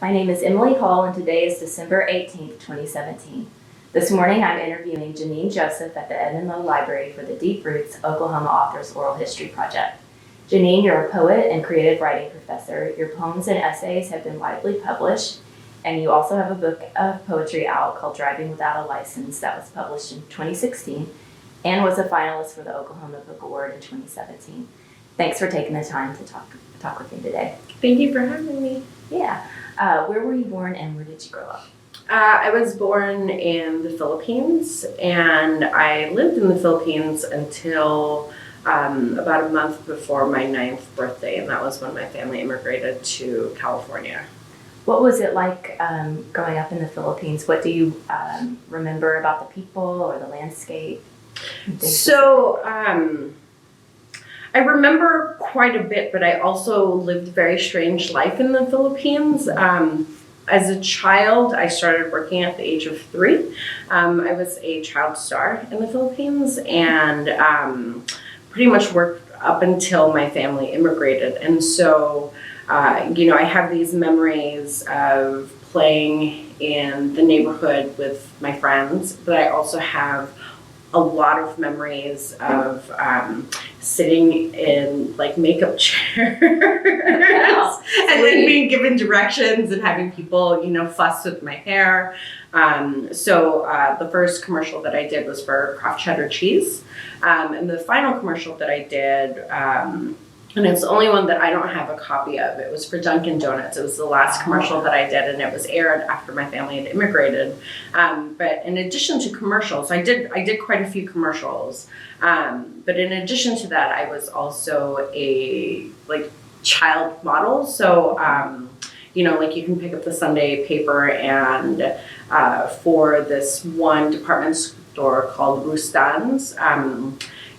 My name is Emily Hall, and today is December 18th, 2017. This morning, I'm interviewing Janine Joseph at the Edmond Lowe Library for the Deep Roots Oklahoma Authors Oral History Project. Janine, you're a poet and creative writing professor. Your poems and essays have been widely published, and you also have a book of poetry out called Driving Without a License that was published in 2016 and was a finalist for the Oklahoma Book Award in 2017. Thanks for taking the time to talk with me today. Thank you for having me. Yeah. Where were you born and where did you grow up? I was born in the Philippines, and I lived in the Philippines until about a month before my 9th birthday, and that was when my family immigrated to California. What was it like growing up in the Philippines? What do you remember about the people or the landscape? So, I remember quite a bit, but I also lived a very strange life in the Philippines. As a child, I started working at the age of 3. I was a child star in the Philippines and pretty much worked up until my family immigrated. And so, I have these memories of playing in the neighborhood with my friends, but I also have a lot of memories of sitting in like makeup chairs and then being given directions and having people, fuss with my hair. So the first commercial that I did was for Kraft Cheddar cheese. And the final commercial that I did, and it's the only one that I don't have a copy of. It was for Dunkin' Donuts. It was the last commercial that I did, and it was aired after my family had immigrated. But in addition to commercials, I did quite a few commercials. But in addition to that, I was also a child model. So you can pick up the Sunday paper, and for this one department store called Rustan's.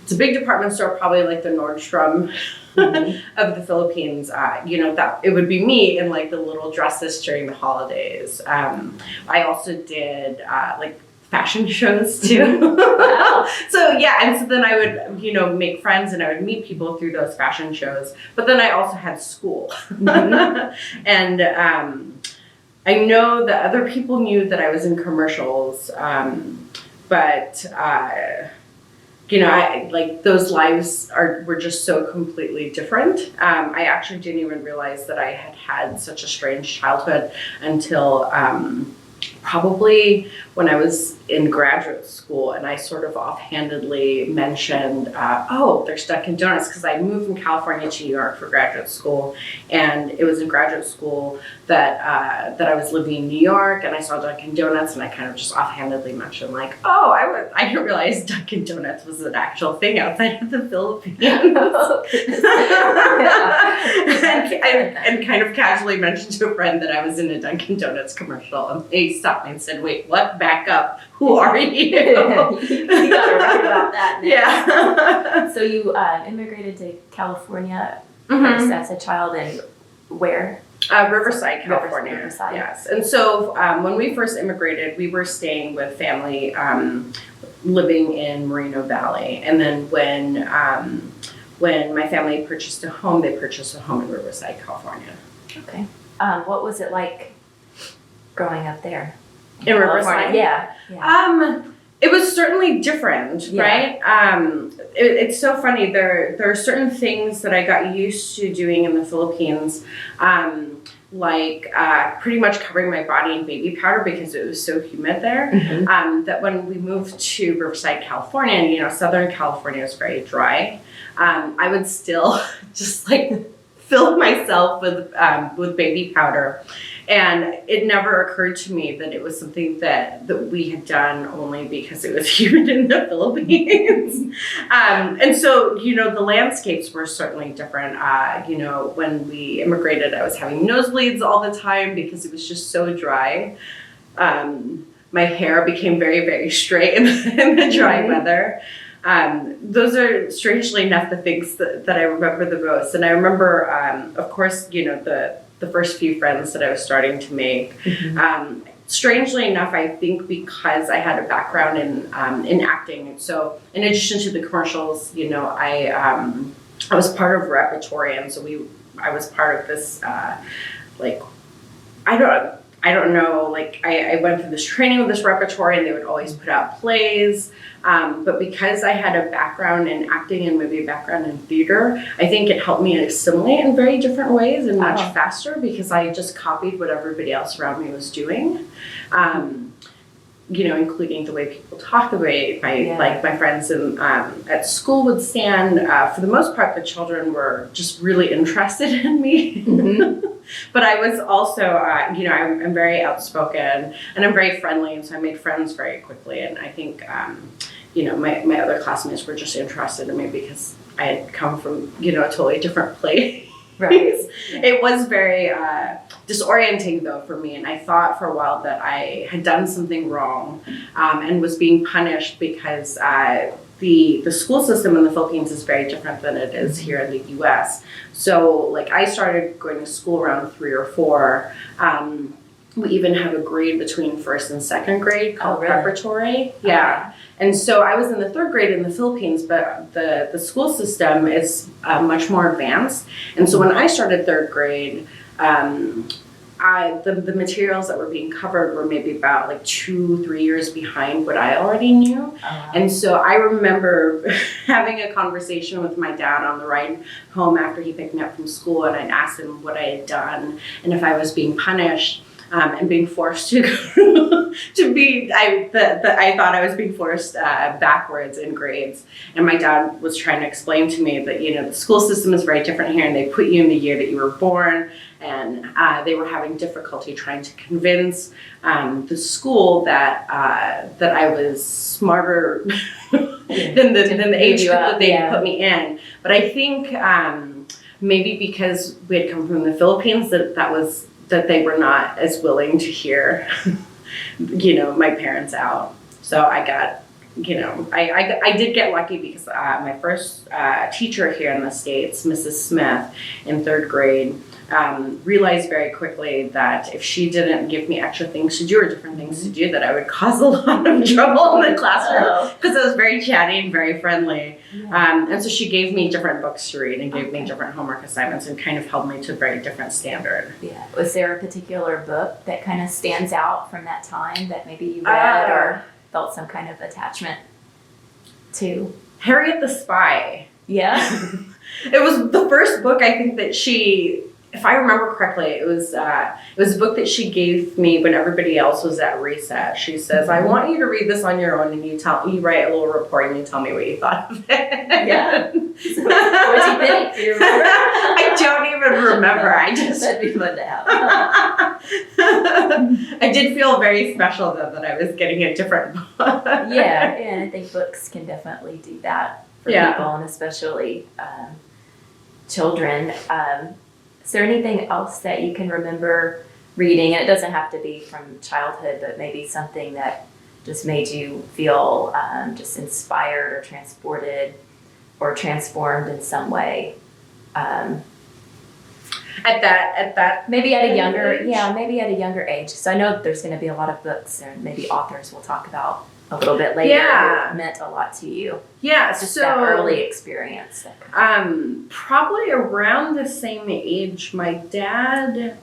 It's a big department store, probably like the Nordstrom of the Philippines. That it would be me in like the little dresses during the holidays. I also did fashion shows too. Wow. So then I would make friends and I would meet people through those fashion shows. But then I also had school, and I know that other people knew that I was in commercials, but. Those lives were just so completely different. I actually didn't even realize that I had such a strange childhood until probably when I was in graduate school, and I sort of offhandedly mentioned, there's Dunkin' Donuts, because I moved from California to New York for graduate school, and it was in graduate school that I was living in New York, and I saw Dunkin' Donuts, and I kind of just offhandedly mentioned I didn't realize Dunkin' Donuts was an actual thing outside of the Philippines. and kind of casually mentioned to a friend that I was in a Dunkin' Donuts commercial, and they stopped me and said, "Wait, what? Back up. Who are you?" You gotta write about that now. Yeah. So you immigrated to California first as a child, and where? Riverside, California. Riverside. Yes. And so when we first immigrated, we were staying with family living in Moreno Valley. And then when my family purchased a home, they purchased a home in Riverside, California. Okay. What was it like growing up there? In Riverside? Yeah. It was certainly different, right? It's so funny. There are certain things that I got used to doing in the Philippines, pretty much covering my body in baby powder because it was so humid there. That when we moved to Riverside, California, and Southern California is very dry, I would still just fill myself with baby powder. And it never occurred to me that it was something that we had done only because it was humid in the Philippines. And so, the landscapes were certainly different. When we immigrated, I was having nosebleeds all the time because it was just so dry. My hair became very, very straight in the dry weather. Those are, strangely enough, the things that I remember the most. And I remember, of course, the first few friends that I was starting to make. Strangely enough, I think because I had a background in acting, and so in addition to the commercials, I was part of repertory, and so I was part of this I don't know, like I went through this training with this repertory and they would always put out plays. But because I had a background in acting and maybe a background in theater, I think it helped me assimilate in very different ways and much faster because I just copied what everybody else around me was doing. Including the way people talk about it. Like my friends at school would stand. For the most part, the children were just really interested in me. Mm-hmm. But I was also, I'm very outspoken and I'm very friendly, and so I made friends very quickly. And I think, my other classmates were just interested in me because I had come from, a totally different place. Right. It was very disorienting though for me, and I thought for a while that I had done something wrong and was being punished because the school system in the Philippines is very different than it is here in the U.S. So like I started going to school around 3 or 4. We even have a grade between first and second grade called preparatory. Yeah. And so I was in the 3rd grade in the Philippines, but the school system is much more advanced. And so when I started 3rd grade, the materials that were being covered were maybe about like 2-3 years behind what I already knew. And so I remember having a conversation with my dad on the ride home after he picked me up from school, and I asked him what I had done and if I was being punished. And being forced to I thought I was being forced backwards in grades. And my dad was trying to explain to me that, the school system is very different here, and they put you in the year that you were born. And they were having difficulty trying to convince the school that I was smarter than the age group that they put me in. But I think maybe because we had come from the Philippines, that they were not as willing to hear, my parents out. So I got, I did get lucky because my first teacher here in the States, Mrs. Smith, in 3rd grade, realized very quickly that if she didn't give me extra things to do or different things to do, that I would cause a lot of trouble in the classroom because I was very chatty and very friendly. And so she gave me different books to read and gave me different homework assignments and kind of held me to a very different standard. Yeah. Was there a particular book that kind of stands out from that time that maybe you read or felt some kind of attachment to? Harriet the Spy. Yeah. It was the first book I think that she, if I remember correctly, it was a book that she gave me when everybody else was at recess. She says, I want you to read this on your own, and you write a little report and you tell me what you thought of it. Yeah. So, what did you think? Do you remember? I don't even remember. That'd be fun to have. I did feel very special though that I was getting a different book. Yeah, and I think books can definitely do that for people, and especially children. Is there anything else that you can remember reading? And it doesn't have to be from childhood, but maybe something that just made you feel just inspired or transported or transformed in some way. At that maybe at a younger age. So I know there's going to be a lot of books and maybe authors we'll talk about a little bit later who meant a lot to you. Yeah, just that early experience. Probably around the same age, my dad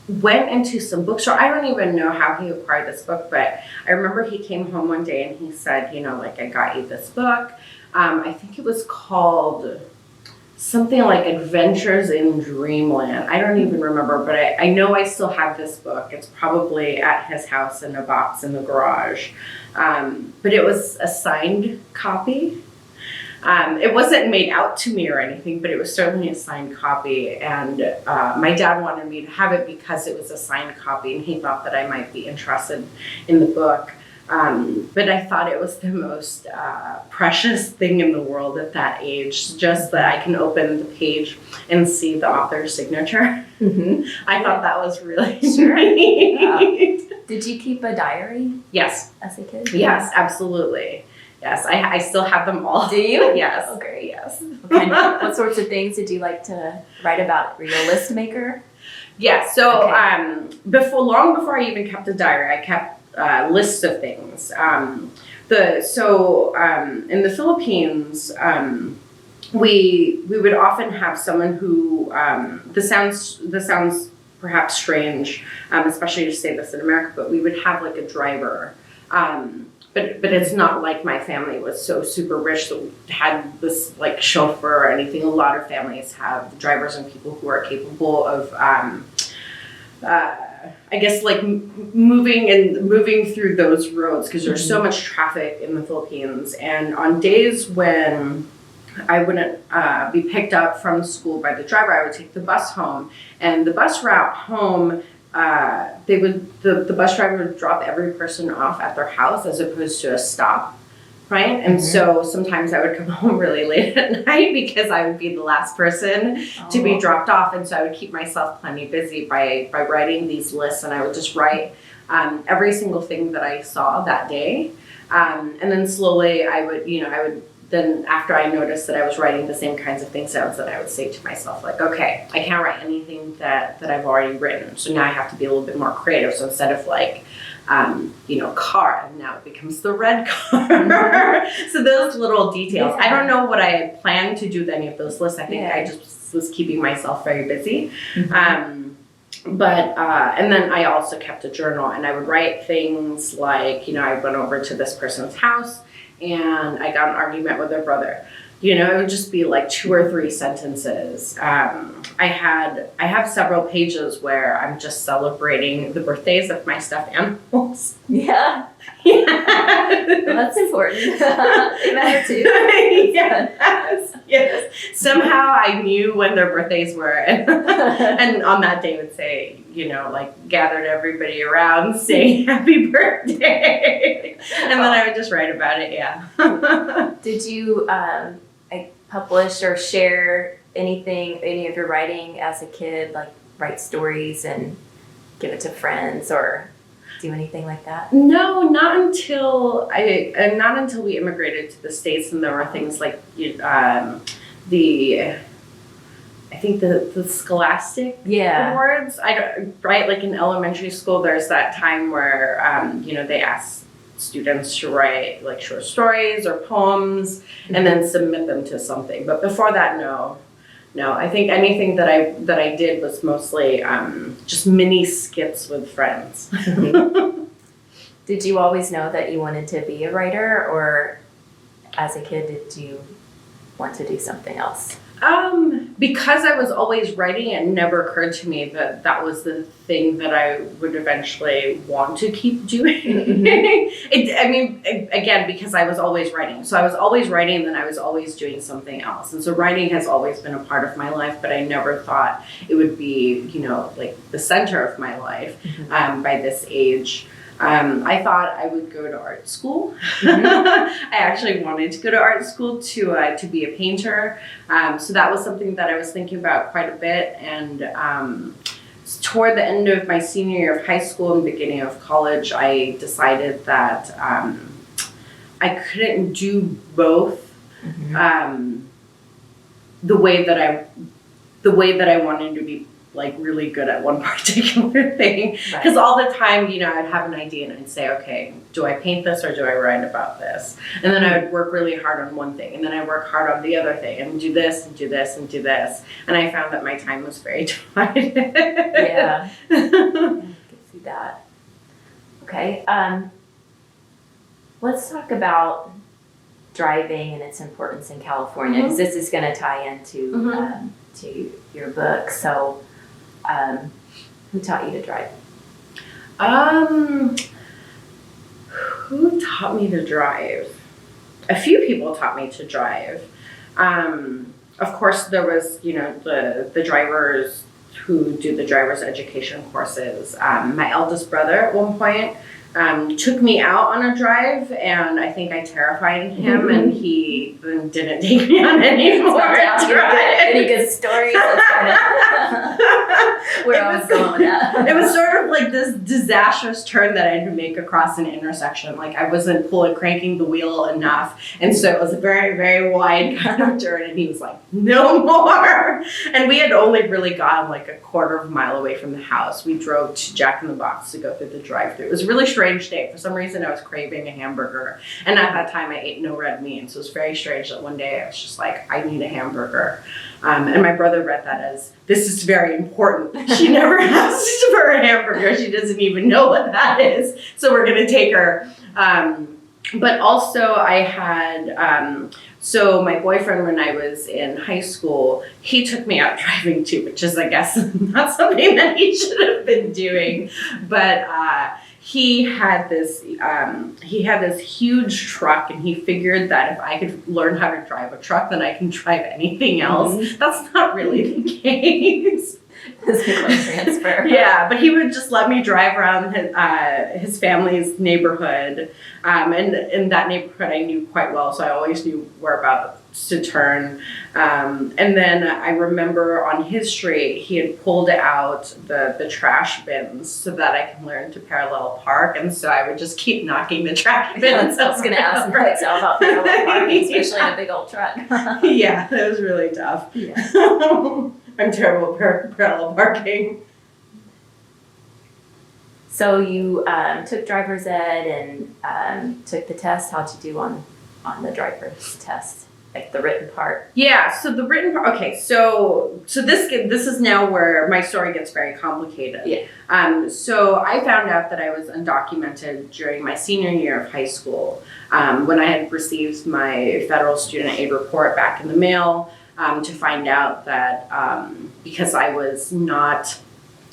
went into some bookstore. I don't even know how he acquired this book, but I remember he came home one day and he said, I got you this book. I think it was called something like Adventures in Dreamland. I don't even remember, but I know I still have this book. It's probably at his house in a box in the garage. But it was a signed copy. It wasn't made out to me or anything, but it was certainly a signed copy. And my dad wanted me to have it because it was a signed copy, and he thought that I might be interested in the book. But I thought it was the most precious thing in the world at that age, just that I can open the page and see the author's signature. Mm-hmm. I thought that was really neat. Did you keep a diary? Yes. As a kid? Yes, absolutely. Yes, I still have them all. Do you? Yes. Oh, great. Yes. What sorts of things did you like to write about? Were you a list maker? Yeah, so long before I even kept a diary, I kept lists of things. In the Philippines, we would often have someone who this sounds perhaps strange, especially to say this in America, but we would have like a driver. But it's not like my family was so super rich that we had this like chauffeur or anything. A lot of families have drivers and people who are capable of, I guess, like moving through those roads, because there's so much traffic in the Philippines. And on days when I wouldn't be picked up from school by the driver, I would take the bus home, and the bus route home, the bus driver would drop every person off at their house as opposed to a stop, right? And so sometimes I would come home really late at night because I would be the last person to be dropped off, and so I would keep myself plenty busy by writing these lists, and I would just write every single thing that I saw that day, and then slowly I would then after I noticed that I was writing the same kinds of things down, that I would say to myself, like, okay, I can't write anything that I've already written. So now I have to be a little bit more creative. So instead of like, car, now it becomes the red car. So those little details. I don't know what I had planned to do with any of those lists. I think I just was keeping myself very busy. And then I also kept a journal, and I would write things like, I went over to this person's house and I got an argument with their brother. It would just be like 2 or 3 sentences. I have several pages where I'm just celebrating the birthdays of my stuffed animals. Yeah. Well, that's important. They matter too. Yes. Somehow I knew when their birthdays were, and on that day would say, like gathered everybody around saying happy birthday, and then I would just write about it. Yeah. Did you publish or share any of your writing as a kid, like write stories and give it to friends or do anything like that? No, not until we immigrated to the States, and there were things like I think the Scholastic Awards. Like in elementary school, there's that time where they ask students to write like short stories or poems and then submit them to something. But before that, no. I think anything that I did was mostly just mini skits with friends. Did you always know that you wanted to be a writer, or as a kid did you want to do something else? Because I was always writing, it never occurred to me that was the thing that I would eventually want to keep doing. Again, because I was always writing. So I was always writing, and then I was always doing something else. And so writing has always been a part of my life, but I never thought it would be, like the center of my life by this age. I thought I would go to art school. I actually wanted to go to art school to be a painter. So that was something that I was thinking about quite a bit. And toward the end of my senior year of high school and beginning of college, I decided that I couldn't do both the way that I wanted to be like really good at one particular thing, because all the time, I'd have an idea and I'd say, okay, do I paint this or do I write about this? And then I would work really hard on one thing, and then I'd work hard on the other thing, and do this and do this and do this. And I found that my time was very divided. Yeah. I can see that. Okay. Let's talk about driving and its importance in California, because this is going to tie into to your book. So, who taught you to drive? Who taught me to drive? A few people taught me to drive. Of course, there was, the drivers who do the driver's education courses. My eldest brother at one point took me out on a drive, and I think I terrified him, and he then didn't take me on any more drives. Any good stories? Where I was going with that. It was sort of like this disastrous turn that I had to make across an intersection. Like I wasn't cranking the wheel enough, and so it was a very, very wide kind of turn, and he was like, no more. And we had only really gone like a quarter of a mile away from the house. We drove to Jack in the Box to go through the drive-thru. It was a really strange day. For some reason, I was craving a hamburger, and at that time I ate no red meat, so it was very strange that one day I was just like, I need a hamburger. And my brother read that as, this is very important. She never asked for a hamburger. She doesn't even know what that is. So we're going to take her. But also I had, so my boyfriend, when I was in high school, he took me out driving too, which is, I guess, not something that he should have been doing. But he had this huge truck, and he figured that if I could learn how to drive a truck, then I can drive anything else. Mm-hmm. That's not really the case. Transfer. Yeah, but he would just let me drive around his family's neighborhood, and in that neighborhood I knew quite well, so I always knew whereabouts to turn. And then I remember on his street he had pulled out the trash bins so that I can learn to parallel park, and so I would just keep knocking the trash bins. I was going to ask myself about parallel parking, especially in a big old truck. Yeah, it was really tough. Yeah. I'm terrible at parallel parking. So you took driver's ed and took the test. How'd you do on the test, like the written part? Yeah, so the written part. Okay, so this is now where my story gets very complicated. Yeah. So I found out that I was undocumented during my senior year of high school, when I had received my federal student aid report back in the mail. To find out that because I was not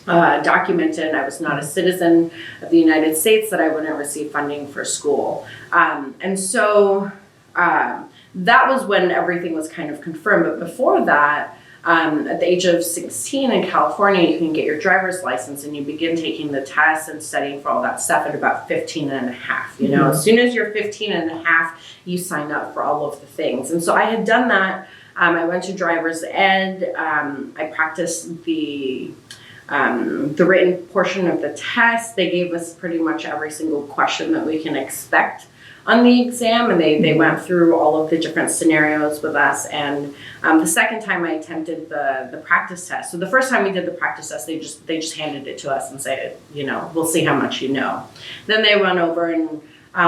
documented, I was not a citizen of the United States, that I wouldn't receive funding for school. And so that was when everything was kind of confirmed. But before that, at the age of 16 in California, you can get your driver's license and you begin taking the test and studying for all that stuff at about 15 and a half. You know, mm-hmm. As soon as you're 15 and a half, you sign up for all of the things. And so I had done that. I went to driver's ed. I practiced the written portion of the test. They gave us pretty much every single question that we can expect on the exam, and they went through all of the different scenarios with us. And the second time I attempted the practice test. So the first time we did the practice test, they just handed it to us and said, you know, we'll see how much you know. Then they went over and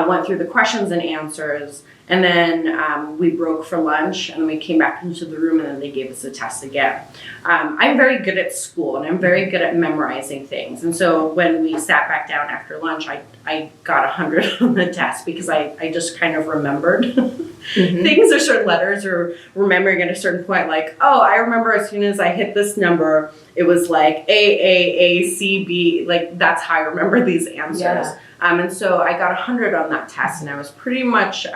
went through the questions and answers. And then we broke for lunch, and we came back into the room, and then they gave us a test again. I'm very good at school, and I'm very good at memorizing things. And so when we sat back down after lunch, I got 100 on the test because I just kind of remembered mm-hmm. things or certain letters, or remembering at a certain point, like, oh, I remember as soon as I hit this number, it was like AAACB. Like, that's how I remember these answers. Yeah. And so I got 100 on that test, and I was pretty much,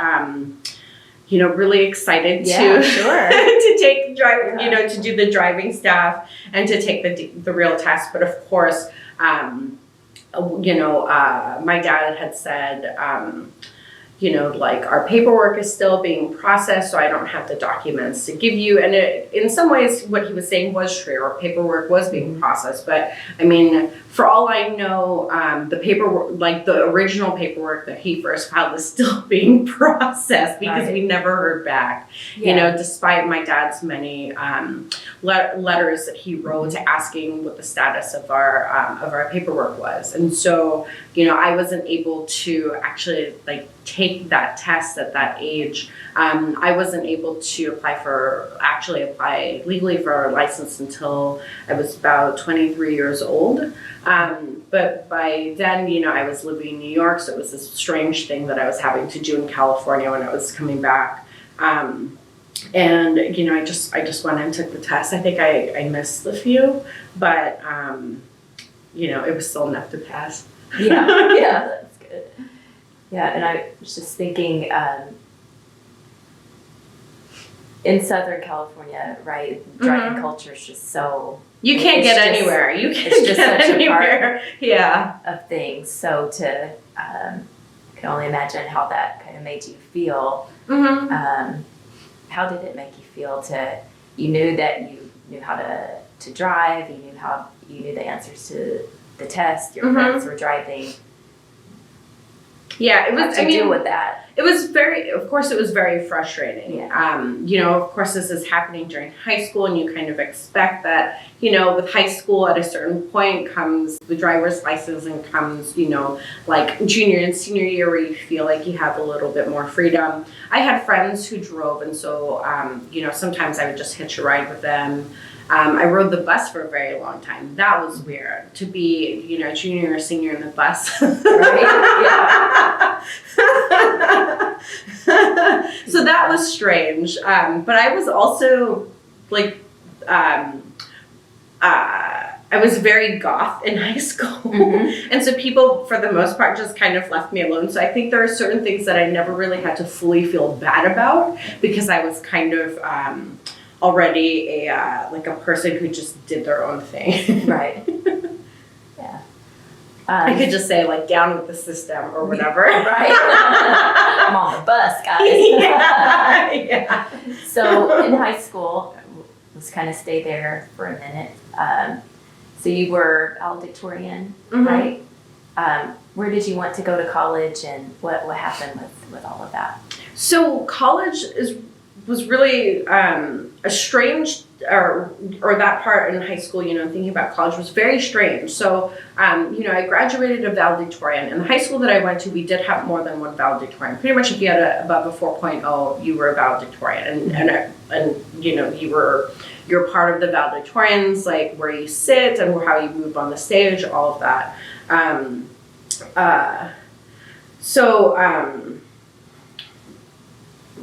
really excited to take driving, to do the driving stuff and to take the real test. But of course, my dad had said, like, our paperwork is still being processed, so I don't have the documents to give you. And in some ways, what he was saying was true. Our paperwork was being processed. But, I mean, for all I know, the paperwork, like the original paperwork that he first filed, is still being processed because we never heard back. Yeah. Despite my dad's many letters that he wrote asking what the status of our paperwork was. And so, I wasn't able to actually, take that test at that age. I wasn't able to apply legally for a license until I was about 23 years old. But by then, I was living in New York, so it was this strange thing that I was having to do in California when I was coming back. And I just went and took the test. I think I missed a few, but it was still enough to pass. Yeah, that's good. Yeah, and I was just thinking, in Southern California, right, driving mm-hmm. culture is just so... You can't get anywhere. You can't get anywhere. Of things. So to, I can only imagine how that kind of made you feel. Mm-hmm. How did it make you feel you knew that you knew how to drive, you knew the answers to the test, your mm-hmm. friends were driving. Yeah, it was. to deal with that. It was of course, it was very frustrating. Yeah. Of course, this is happening during high school, and you kind of expect that, with high school at a certain point comes the driver's license and comes, like junior and senior year where you feel like you have a little bit more freedom. I had friends who drove, and so, sometimes I would just hitch a ride with them. I rode the bus for a very long time. That was weird to be, junior or senior in the bus. Right? Yeah. So that was strange. But I was also like, I was very goth in high school. Mm-hmm. And so people, for the most part, just kind of left me alone. So I think there are certain things that I never really had to fully feel bad about because I was kind of already a person who just did their own thing. Right. Yeah. I could just say like down with the system or whatever. Right. I'm on the bus, guys. Yeah. So in high school, let's kind of stay there for a minute. So you were valedictorian, mm-hmm. right? Where did you want to go to college, and what happened with all of that? So college was really a strange, or that part in high school, thinking about college was very strange. So, I graduated a valedictorian. In the high school that I went to, we did have more than one valedictorian. Pretty much if you had above a 4.0, you were a valedictorian. And you're part of the valedictorians, like where you sit and how you move on the stage, all of that.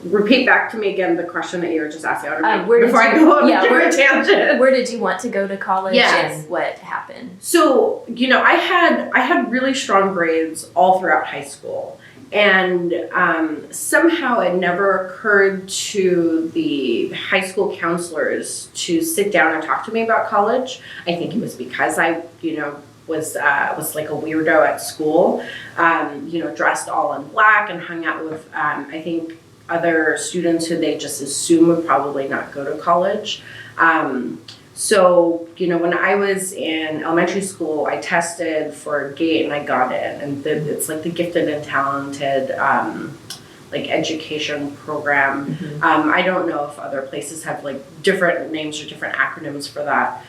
Repeat back to me again the question that you were just asking before I go on a different tangent. Where did you want to go to college, yes. and what happened? So, I had really strong grades all throughout high school. And somehow it never occurred to the high school counselors to sit down and talk to me about college. I think it was because I, was like a weirdo at school, dressed all in black and hung out with, I think, other students who they just assume would probably not go to college. So, when I was in elementary school, I tested for GATE and I got in. And it's like the gifted and talented education program. Mm-hmm. I don't know if other places have different names or different acronyms for that.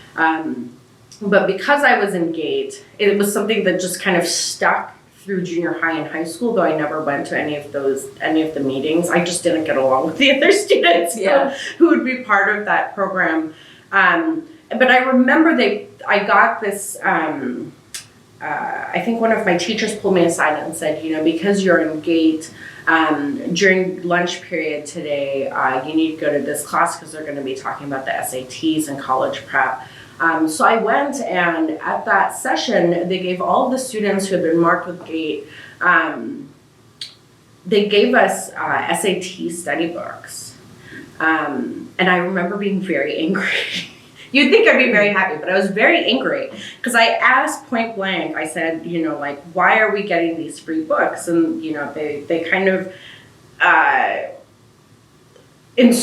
But because I was in GATE, it was something that just kind of stuck through junior high and high school, though I never went to any of the meetings. I just didn't get along with the other students who would be part of that program. But I remember I got this, I think one of my teachers pulled me aside and said, because you're in GATE, during lunch period today, you need to go to this class because they're going to be talking about the SATs and college prep. So I went, and at that session, they gave all of the students who had been marked with GATE, they gave us SAT study books. And I remember being very angry. You'd think I'd be very happy, but I was very angry because I asked point blank, I said, why are we getting these free books? And, they kind of, in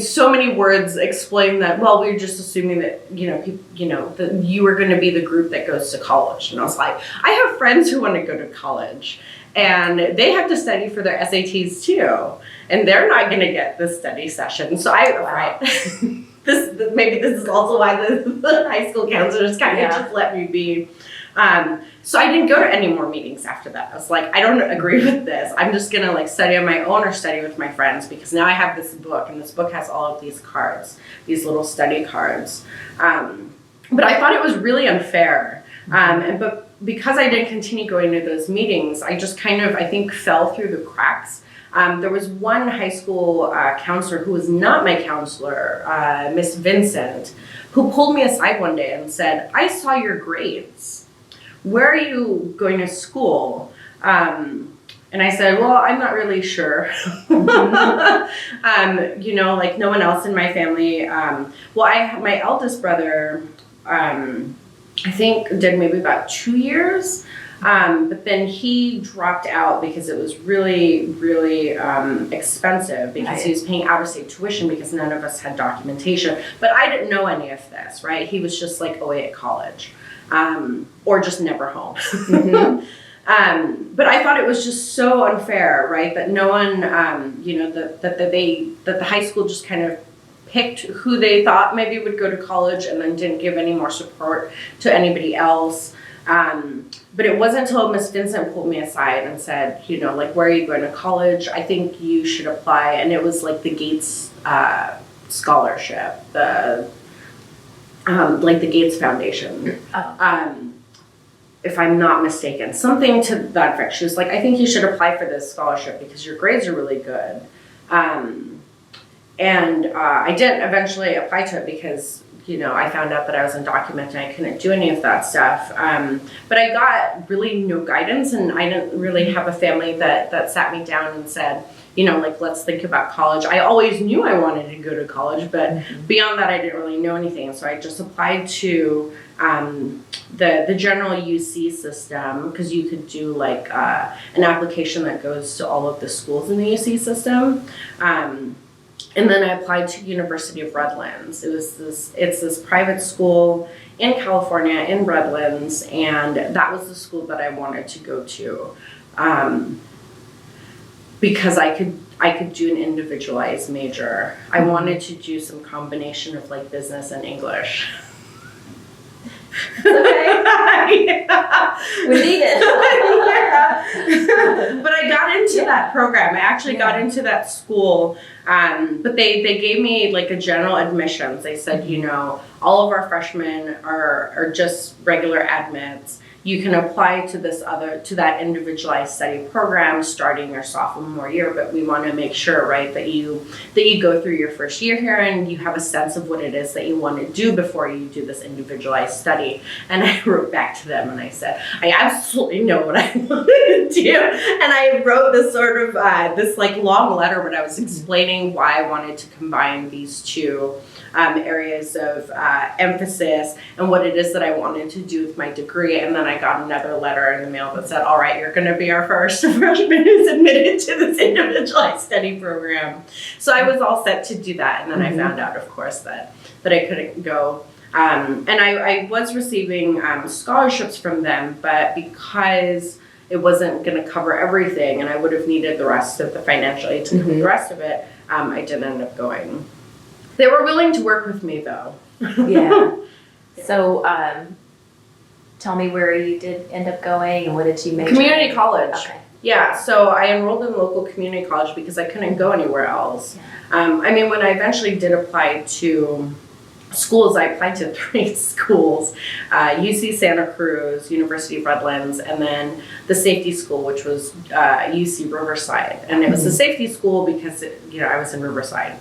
so many words explain that, well, we're just assuming that, that you are going to be the group that goes to college. And I was like, I have friends who want to go to college and they have to study for their SATs too. And they're not going to get this study session. So maybe this is also why the high school counselors kind of just let me be. So I didn't go to any more meetings after that. I was like, I don't agree with this. I'm just going to study on my own or study with my friends because now I have this book and this book has all of these cards, these little study cards. But I thought it was really unfair. But because I didn't continue going to those meetings, I just kind of, I think, fell through the cracks. There was one high school counselor who was not my counselor, Miss Vincent, who pulled me aside one day and said, I saw your grades. Where are you going to school? And I said, well, I'm not really sure. No one else in my family. My eldest brother, I think did maybe about 2 years. But then he dropped out because it was really, really expensive because he was paying out-of-state tuition because none of us had documentation. But I didn't know any of this, right? He was just away at college or just never home. Mm-hmm. But I thought it was just so unfair, right? That no one, that the high school just kind of picked who they thought maybe would go to college and then didn't give any more support to anybody else. But it wasn't until Miss Vincent pulled me aside and said, where are you going to college? I think you should apply. And it was like the Gates scholarship, the Gates Foundation. If I'm not mistaken, something to that effect. She was like, I think you should apply for this scholarship because your grades are really good. And I did eventually apply to it because, I found out that I was undocumented and I couldn't do any of that stuff. But I got really no guidance, and I didn't really have a family that sat me down and said, let's think about college. I always knew I wanted to go to college, but beyond that, I didn't really know anything. So I just applied to the general UC system, because you could do an application that goes to all of the schools in the UC system. And then I applied to University of Redlands. It's this private school in California, in Redlands, and that was the school that I wanted to go to, because I could do an individualized major. I wanted to do some combination of business and English. Okay. Yeah. We need it. Yeah. But I got into that program. I actually got into that school. But they gave me a general admissions. They said, all of our freshmen are just regular admits. You can apply to that individualized study program starting your sophomore year, but we want to make sure, right, that you go through your first year here and you have a sense of what it is that you want to do before you do this individualized study. And I wrote back to them and I said, I absolutely know what I want to do. And I wrote this sort of long letter where I was explaining why I wanted to combine these two areas of emphasis and what it is that I wanted to do with my degree. And then I got another letter in the mail that said, all right, you're going to be our first freshman who's admitted to this individualized study program. So I was all set to do that. And then I found out, of course, that I couldn't go. And I was receiving scholarships from them, but because it wasn't going to cover everything and I would have needed the rest of the financial aid to cover the rest of it, I didn't end up going. They were willing to work with me, though. Yeah. So, tell me where you did end up going and what did you major in? Community college. Okay. Yeah, so I enrolled in local community college because I couldn't go anywhere else. When I eventually did apply to schools, I applied to 3 schools, UC Santa Cruz, University of Redlands, and then the safety school, which was UC Riverside. And it was a safety school because I was in Riverside.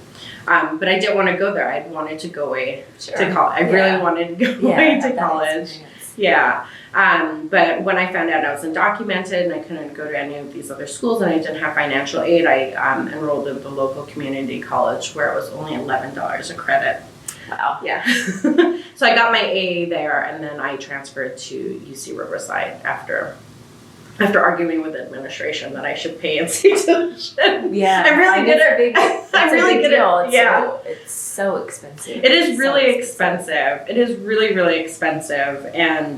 But I didn't want to go there. I wanted to go away to college. I really wanted to go away to college. Yeah. But when I found out I was undocumented and I couldn't go to any of these other schools and I didn't have financial aid, I enrolled in the local community college where it was only $11 a credit. Wow. Yeah. So I got my AA there and then I transferred to UC Riverside after arguing with administration that I should pay institution. Yeah. I really did it. I really did it. Yeah. It's so expensive. It is really expensive. It is really, really expensive. And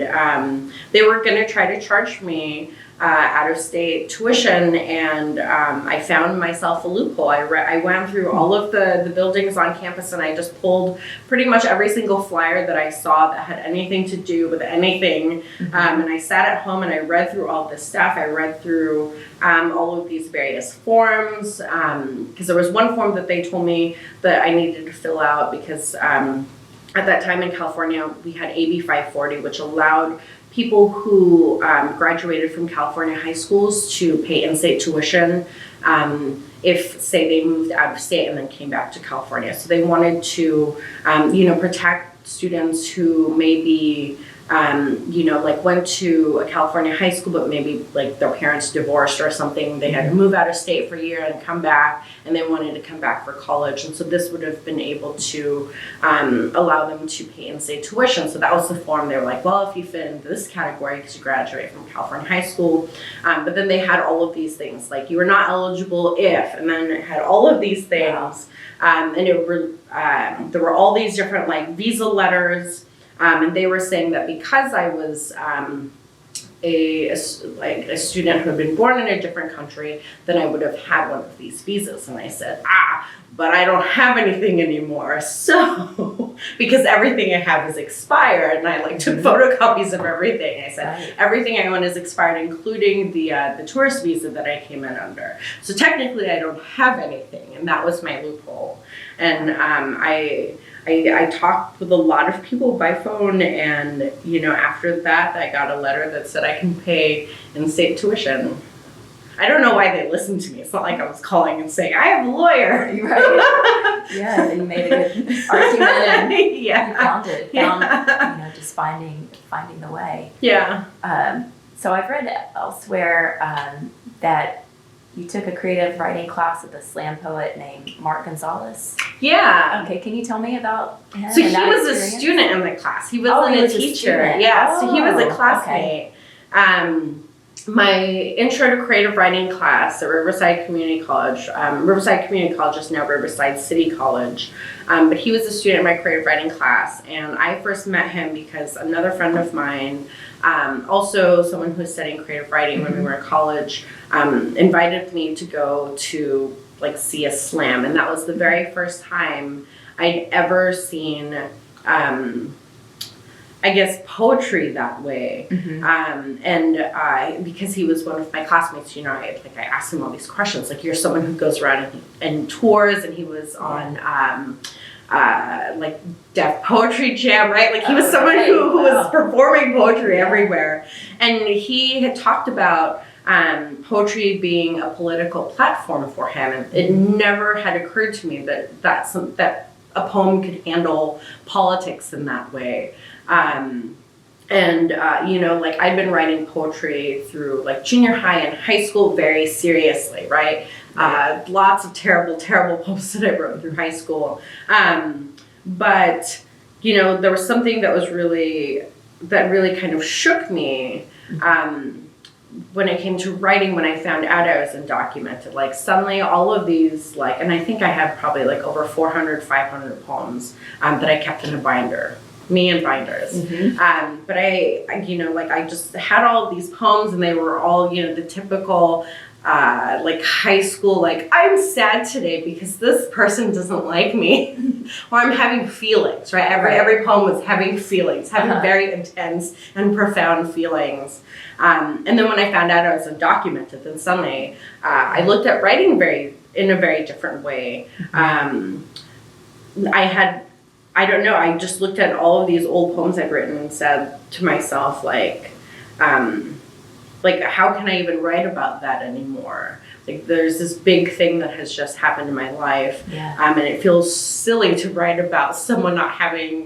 they were going to try to charge me out-of-state tuition, and I found myself a loophole. I went through all of the buildings on campus, and I just pulled pretty much every single flyer that I saw that had anything to do with anything. And I sat at home and I read through all this stuff. I read through all of these various forms, because there was one form that they told me that I needed to fill out because at that time in California, we had AB 540, which allowed people who graduated from California high schools to pay in-state tuition if, say, they moved out of state and then came back to California. So they wanted to, protect students who maybe, went to a California high school, but maybe their parents divorced or something. They had to move out of state for a year and come back, and they wanted to come back for college. And so this would have been able to allow them to pay in-state tuition. So that was the form. They were like, well, if you fit into this category because you graduated from California high school. But then they had all of these things, like you were not eligible if, and then it had all of these things. And there were all these different visa letters. And they were saying that because I was a student who had been born in a different country, then I would have had one of these visas. And I said, but I don't have anything anymore. So, because everything I have is expired, and I took photocopies of everything. I said, everything I own is expired, including the tourist visa that I came in under. So technically I don't have anything, and that was my loophole. And I talked with a lot of people by phone, and after that I got a letter that said I can pay in-state tuition. I don't know why they listened to me. It's not like I was calling and saying, I have a lawyer. Right. Yeah, you made a good argument, and you found it. Just finding the way. Yeah. So I've read elsewhere that you took a creative writing class with a slam poet named Mark Gonzalez. Yeah. Okay, can you tell me about him? So he was a student in the class. He wasn't a teacher. Yeah, so he was a classmate. Okay. My intro to creative writing class at Riverside Community College. Riverside Community College is now Riverside City College. But he was a student in my creative writing class, and I first met him because another friend of mine, also someone who was studying creative writing when we were in college, invited me to go to see a slam, and that was the very first time I'd ever seen I guess poetry that way. And because he was one of my classmates, I asked him all these questions. You're someone who goes around and tours, and he was on Deaf Poetry Jam, right? He was someone who was performing poetry everywhere. And he had talked about poetry being a political platform for him, and it never had occurred to me that a poem could handle politics in that way. I'd been writing poetry through junior high and high school very seriously, right? Lots of terrible poems that I wrote through high school. But there was something that really kind of shook me, when it came to writing, when I found out I was undocumented. Suddenly all of these, and I think I have probably over 400, 500 poems that I kept in a binder. Me and binders. But I just had all of these poems, and they were all, the typical, high school, I'm sad today because this person doesn't like me, or I'm having feelings, right? Every poem was having feelings, having very intense and profound feelings. And then when I found out I was undocumented, then suddenly I looked at writing in a very different way. I don't know, I just looked at all of these old poems I'd written and said to myself, how can I even write about that anymore? There's this big thing that has just happened in my life, and it feels silly to write about someone not liking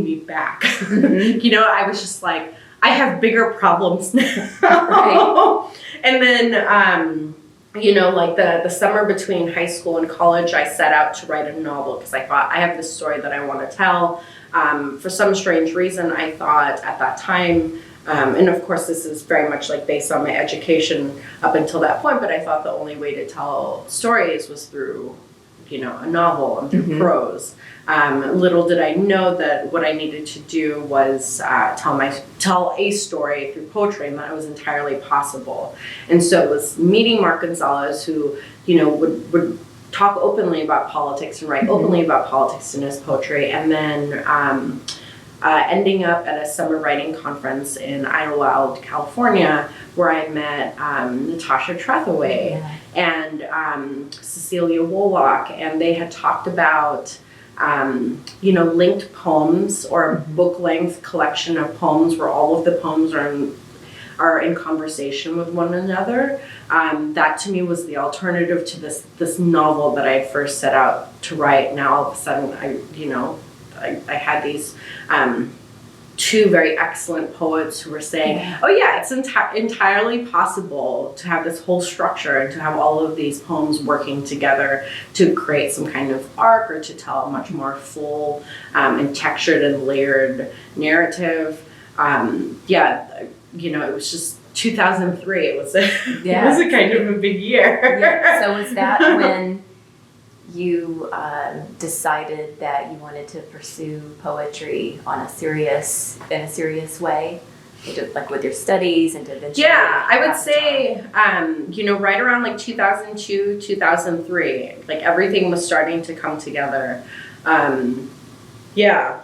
me back. I was just I have bigger problems now. Right. And then, the summer between high school and college, I set out to write a novel because I thought I have this story that I want to tell. For some strange reason, I thought at that time, and of course this is very much based on my education up until that point, but I thought the only way to tell stories was through, a novel and through prose. Little did I know that what I needed to do was tell a story through poetry, and that was entirely possible. And so it was meeting Mark Gonzalez, who would talk openly about politics and write openly about politics in his poetry, and then ending up at a summer writing conference in Idlewild, California, where I met Natasha Trethaway and Cecilia Wollock, and they had talked about linked poems, or a book-length collection of poems where all of the poems are in conversation with one another. That to me was the alternative to this novel that I first set out to write. Now all of a sudden I had these two very excellent poets who were saying, it's entirely possible to have this whole structure and to have all of these poems working together to create some kind of arc, or to tell a much more full and textured and layered narrative. It was just 2003. It was a kind of a big year. So was that when you decided that you wanted to pursue poetry in a serious way? like with your studies and to eventually? Yeah, I would say, right around like 2002, 2003, like everything was starting to come together. Yeah.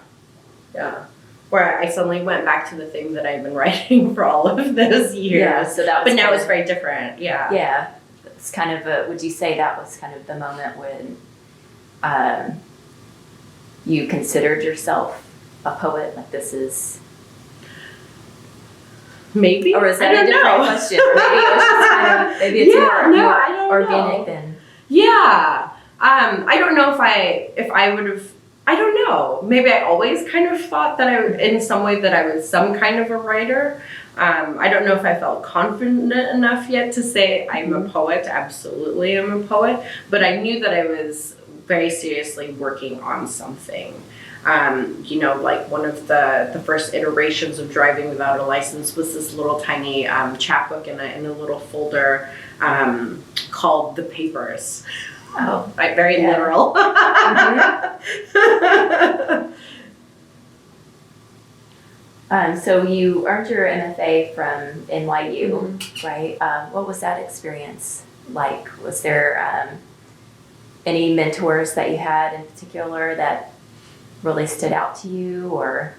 Where I suddenly went back to the thing that I'd been writing for all of those years. Yeah, so that was. But now it's very different. Yeah. Yeah, it's kind of would you say that was kind of the moment when you considered yourself a poet? Like this is. Maybe. Or is that a different question? Or maybe it was just kind of, maybe it's more organic than. Yeah. I don't know if I would have. I don't know. Maybe I always kind of thought that in some way that I was some kind of a writer. I don't know if I felt confident enough yet to say I'm a poet. Absolutely, I'm a poet. But I knew that I was very seriously working on something. Like one of the first iterations of driving without a license was this little tiny chapbook in a little folder called The Papers. Oh, Right, very literal. So you earned your MFA from NYU, right? What was that experience like? Was there any mentors that you had in particular that really stood out to you, or?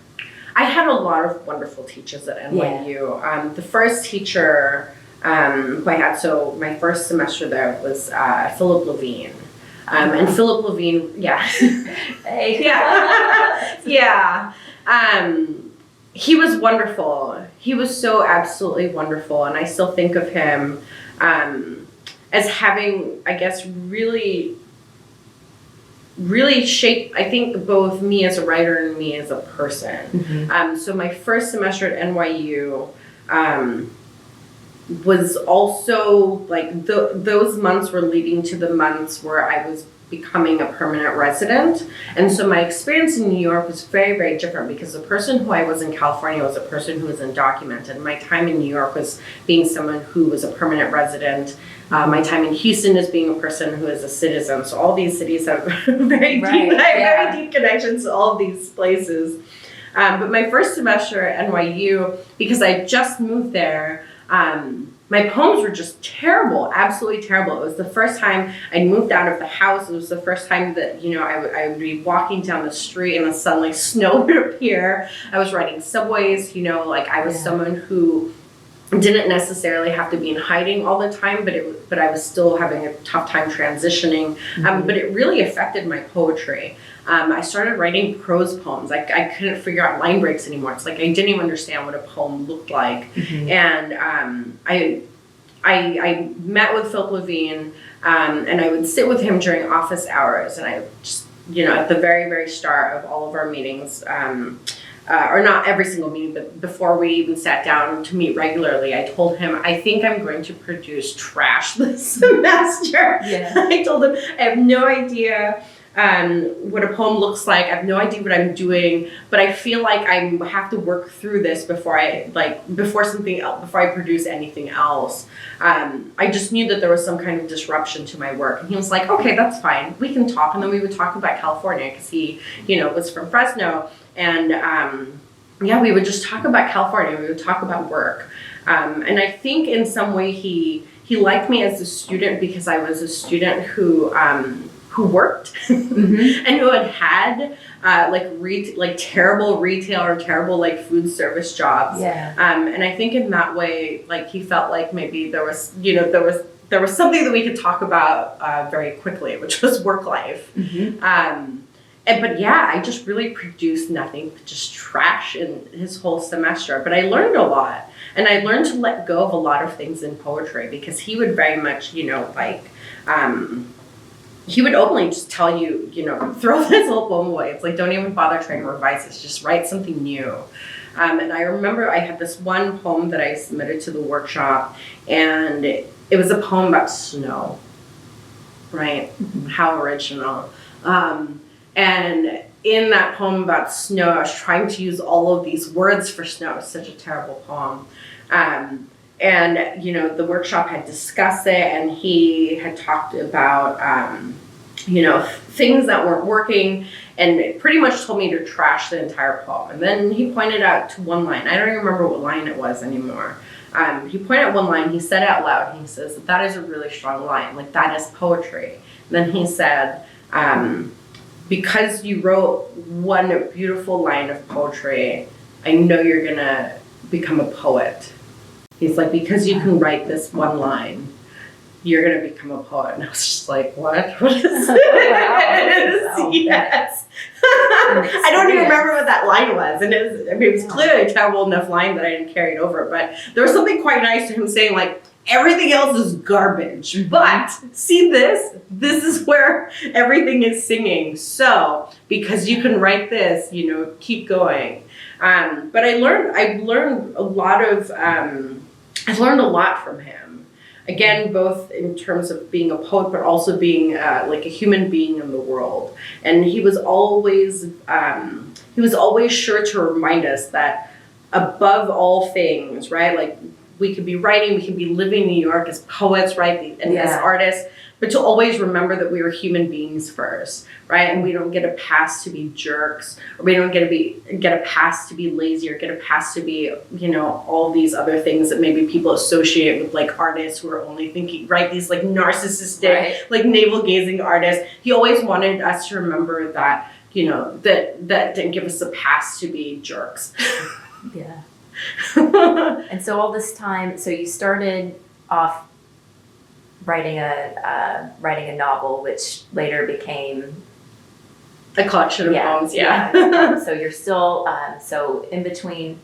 I had a lot of wonderful teachers at NYU. The first teacher who I had, so my first semester there was Philip Levine. And Philip Levine, Hey. Yeah. He was wonderful. He was so absolutely wonderful. And I still think of him as having, I guess, really shaped, I think, both me as a writer and me as a person. So my first semester at NYU was also like those months were leading to the months where I was becoming a permanent resident. And so my experience in New York was very, very different because the person who I was in California was a person who was undocumented. My time in New York was being someone who was a permanent resident. My time in Houston is being a person who is a citizen. So all these cities have very deep connections to all of these places. But my first semester at NYU, because I just moved there, my poems were just terrible, absolutely terrible. It was the first time I moved out of the house. It was the first time that, I would be walking down the street and then suddenly snow would appear. I was riding subways, I was someone who didn't necessarily have to be in hiding all the time, but I was still having a tough time transitioning. But it really affected my poetry. I started writing prose poems. I couldn't figure out line breaks anymore. It's like I didn't even understand what a poem looked like. And I met with Philip Levine, and I would sit with him during office hours. And I just, at the very, very start of all of our meetings, or not every single meeting, but before we even sat down to meet regularly, I told him, I think I'm going to produce trash this semester. I told him, I have no idea what a poem looks like. I have no idea what I'm doing, but I feel like I have to work through this before I produce anything else. I just knew that there was some kind of disruption to my work. And he was like, okay, that's fine. We can talk. And then we would talk about California because he, was from Fresno. And we would just talk about California. We would talk about work. And I think in some way he liked me as a student because I was a student who worked and who had terrible retail or terrible food service jobs. And I think in that way, he felt like maybe there was something that we could talk about very quickly, which was work life. I just really produced nothing but just trash in his whole semester. But I learned a lot. And I learned to let go of a lot of things in poetry because he would very much, he would openly just tell you, throw this whole poem away. It's like, don't even bother trying to revise this. Just write something new. And I remember I had this one poem that I submitted to the workshop, and it was a poem about snow, right? How original. And in that poem about snow, I was trying to use all of these words for snow. It was such a terrible poem. And, the workshop had discussed it, and he had talked about, things that weren't working, and it pretty much told me to trash the entire poem. And then he pointed out to one line. I don't even remember what line it was anymore. He pointed out one line, he said it out loud, he says, that is a really strong line, like that is poetry. And then he said, because you wrote one beautiful line of poetry, I know you're gonna become a poet. He's like, because you can write this one line, you're gonna become a poet. And I was just like, what? What is this? Wow. Yes. I don't even remember what that line was. And it was clearly a terrible enough line that I didn't carry it over. But there was something quite nice to him saying, like, everything else is garbage. Mm-hmm. But see this? This is where everything is singing. So because you can write this, keep going. But I've learned a lot from him. Again, both in terms of being a poet, but also being like a human being in the world. And he was always sure to remind us that above all things, right? Like we could be writing, we could be living in New York as poets, right? And as artists, but to always remember that we were human beings first, right? And we don't get a pass to be jerks, or we don't get a pass to be lazy, or get a pass to be, all these other things that maybe people associate with like artists who are only thinking, right? These like narcissistic, like navel-gazing artists. He always wanted us to remember that, that didn't give us a pass to be jerks. Yeah. And so all this time, so you started off writing a novel, which later became a collection of poems. So you're still so in between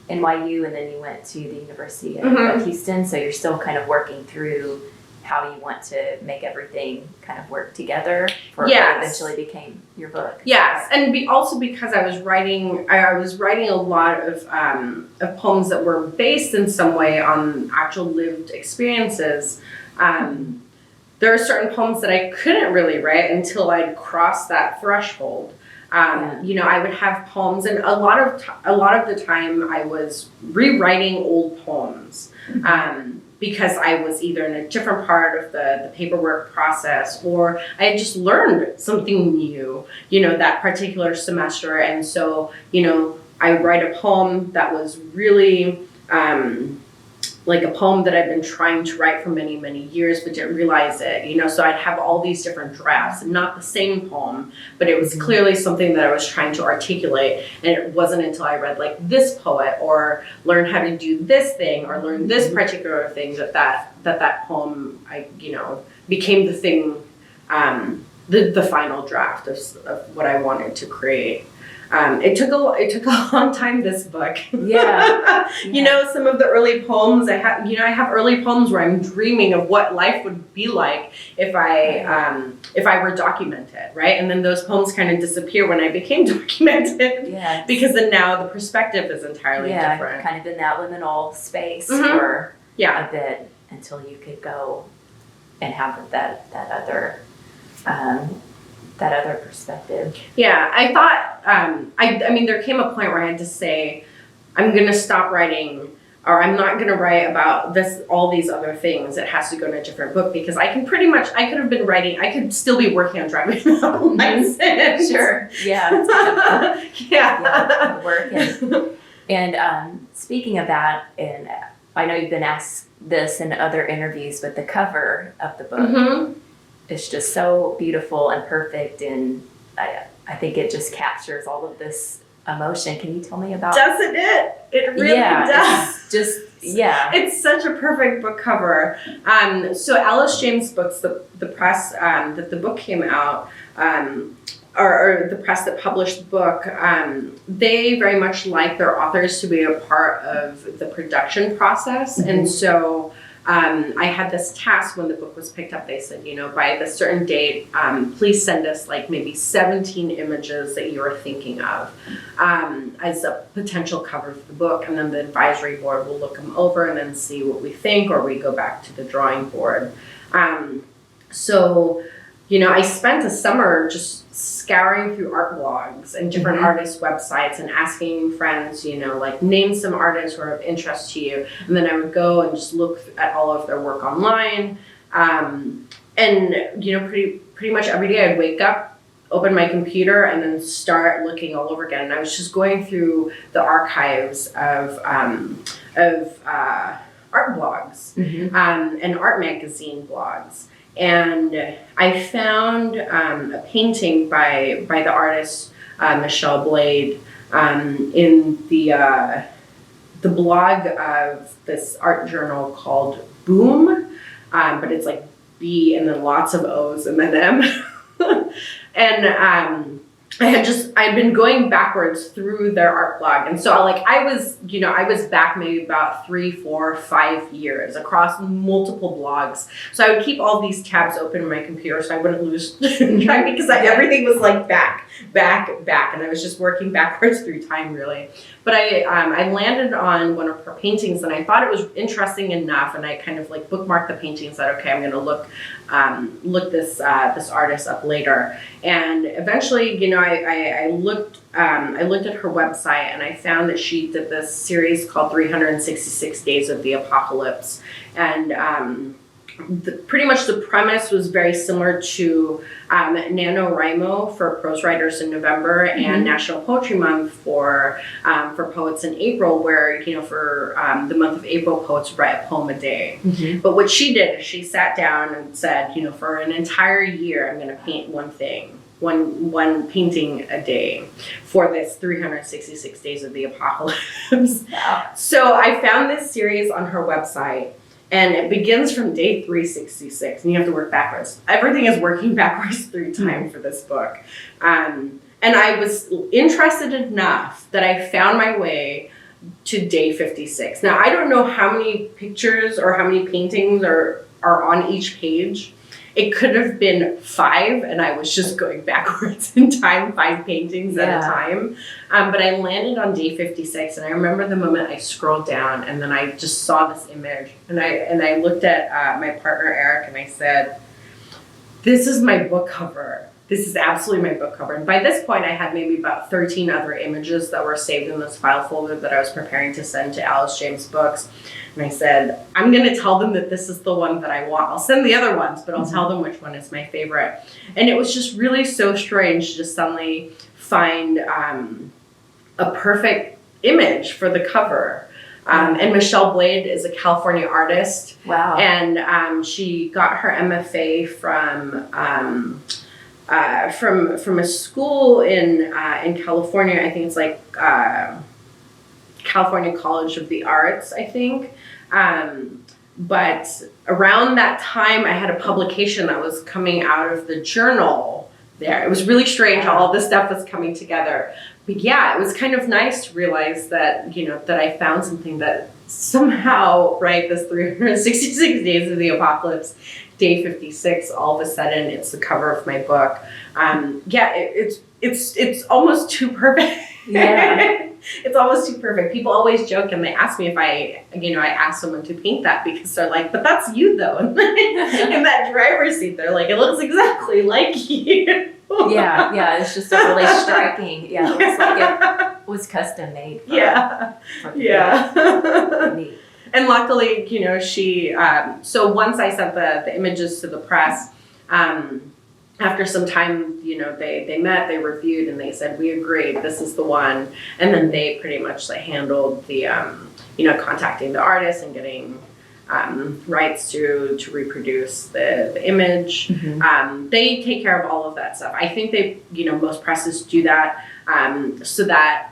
NYU and then you went to the University of Houston. So you're still kind of working through how you want to make everything kind of work together for what eventually became your book. Yes, and also because I was writing a lot of poems that were based in some way on actual lived experiences. There are certain poems that I couldn't really write until I'd crossed that threshold. I would have poems, and a lot of the time I was rewriting old poems because I was either in a different part of the paperwork process, or I had just learned something new, that particular semester. And so, I write a poem that was really like a poem that I've been trying to write for many, many years, but didn't realize it, so I'd have all these different drafts, not the same poem, but it was clearly something that I was trying to articulate. And it wasn't until I read like this poet, or learned how to do this thing, or learned this particular thing, that poem, became the thing, the final draft of what I wanted to create. It took a long time, this book. Some of the early poems I have early poems where I'm dreaming of what life would be like if I were documented, right? And then those poems kind of disappear when I became documented. Because then now the perspective is entirely different. Kind of in that liminal space for a bit until you could go and have that other perspective. Yeah, I thought, I mean, there came a point where I had to say, I'm going to stop writing, or I'm not going to write about all these other things. It has to go in a different book, because I could have been writing, I could still be working on driving a license. Sure. Yeah. Work. And speaking of that, and I know you've been asked this in other interviews, but the cover of the book, it's just so beautiful and perfect, and I think it just captures all of this emotion. Can you tell me about? Doesn't it? It really does. It's such a perfect book cover. So Alice James Books, the press that the book came out, or the press that published the book, they very much like their authors to be a part of the production process, and so. I had this task when the book was picked up. They said, by this certain date, please send us like maybe 17 images that you're thinking of as a potential cover for the book. And then the advisory board will look them over and then see what we think, or we go back to the drawing board. So I spent a summer just scouring through art blogs and different artists' websites and asking friends, like name some artists who are of interest to you. And then I would go and just look at all of their work online. And, pretty much every day I'd wake up open my computer and then start looking all over again. And I was just going through the archives of art blogs and art magazine blogs. And I found a painting by the artist Michelle Blade in the blog of this art journal called Boom, but it's like B and then lots of O's and then M. And I'd been going backwards through their art blog. And so I was back maybe about 3, 4, 5 years across multiple blogs. So I would keep all these tabs open in my computer so I wouldn't lose track because everything was like back. And I was just working backwards through time really. But I landed on one of her paintings and I thought it was interesting enough, and I kind of like bookmarked the painting and said, okay, I'm going to look this artist up later. And eventually, I looked at her website and I found that she did this series called 366 Days of the Apocalypse. And pretty much the premise was very similar to NaNoWriMo for prose writers in November and National Poetry Month for poets in April, where, for the month of April, poets write a poem a day. But what she did is she sat down and said, for an entire year, I'm going to paint one thing. One painting a day for this 366 Days of the Apocalypse. Wow. So I found this series on her website. And it begins from day 366, and you have to work backwards. Everything is working backwards through time for this book. And I was interested enough that I found my way to day 56. Now, I don't know how many pictures or how many paintings are on each page. It could have been 5, and I was just going backwards in time, 5 paintings at a time. But I landed on day 56, and I remember the moment I scrolled down, and then I just saw this image, and I looked at my partner Eric, and I said, "This is my book cover. This is absolutely my book cover." And by this point, I had maybe about 13 other images that were saved in this file folder that I was preparing to send to Alice James Books. And I said, I'm going to tell them that this is the one that I want. I'll send the other ones, but I'll tell them which one is my favorite. And it was just really so strange to just suddenly find a perfect image for the cover. And Michelle Blade is a California artist. Wow. And she got her MFA from a school in California. I think it's like California College of the Arts, I think. But around that time, I had a publication that was coming out of the journal there. It was really strange how all this stuff was coming together. But yeah, it was kind of nice to realize that, that I found something that somehow, right, this 366 Days of the Apocalypse, day 56, all of a sudden it's the cover of my book. It's almost too perfect. Yeah. It's almost too perfect. People always joke and they ask me if I ask someone to paint that, because they're like, but that's you though. In that driver's seat, they're like, it looks exactly like you. Yeah, it's just a really striking. Yeah, it looks like it was custom made. Yeah. And luckily, she, so once I sent the images to the press, after some time, they met, they reviewed, and they said, we agreed, this is the one. And then they pretty much handled the, contacting the artist and getting rights to reproduce the image. They take care of all of that stuff. I think most presses do that so that,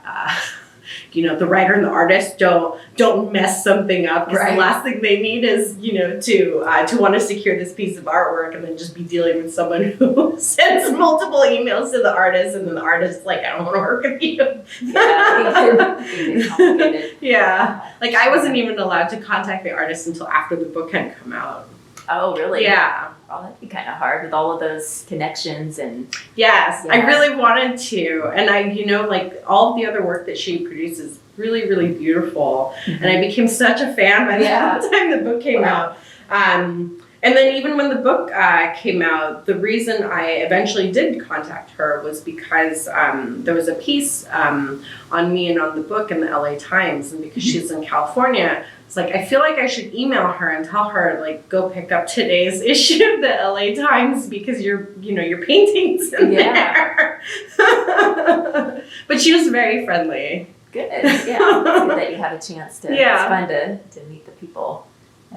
the writer and the artist don't mess something up. Because the last thing they need is, to want to secure this piece of artwork and then just be dealing with someone who sends multiple emails to the artist, and then the artist's like, I don't want to work with you. Yeah, it's complicated. Yeah. I wasn't even allowed to contact the artist until after the book had come out. Oh, really? Yeah. Oh, that'd be kind of hard with all of those connections and. Yes, yeah. I really wanted to, and all of the other work that she produces, really, really beautiful. And I became such a fan by the time the book came out. And then even when the book came out, the reason I eventually did contact her was because there was a piece on me and on the book in the LA Times, and because she's in California, it's like, I feel like I should email her and tell her, like, go pick up today's issue of the LA Times because your painting's in there. But she was very friendly. Good. Yeah. It's good that you had a chance to. Yeah. It's fun to meet the people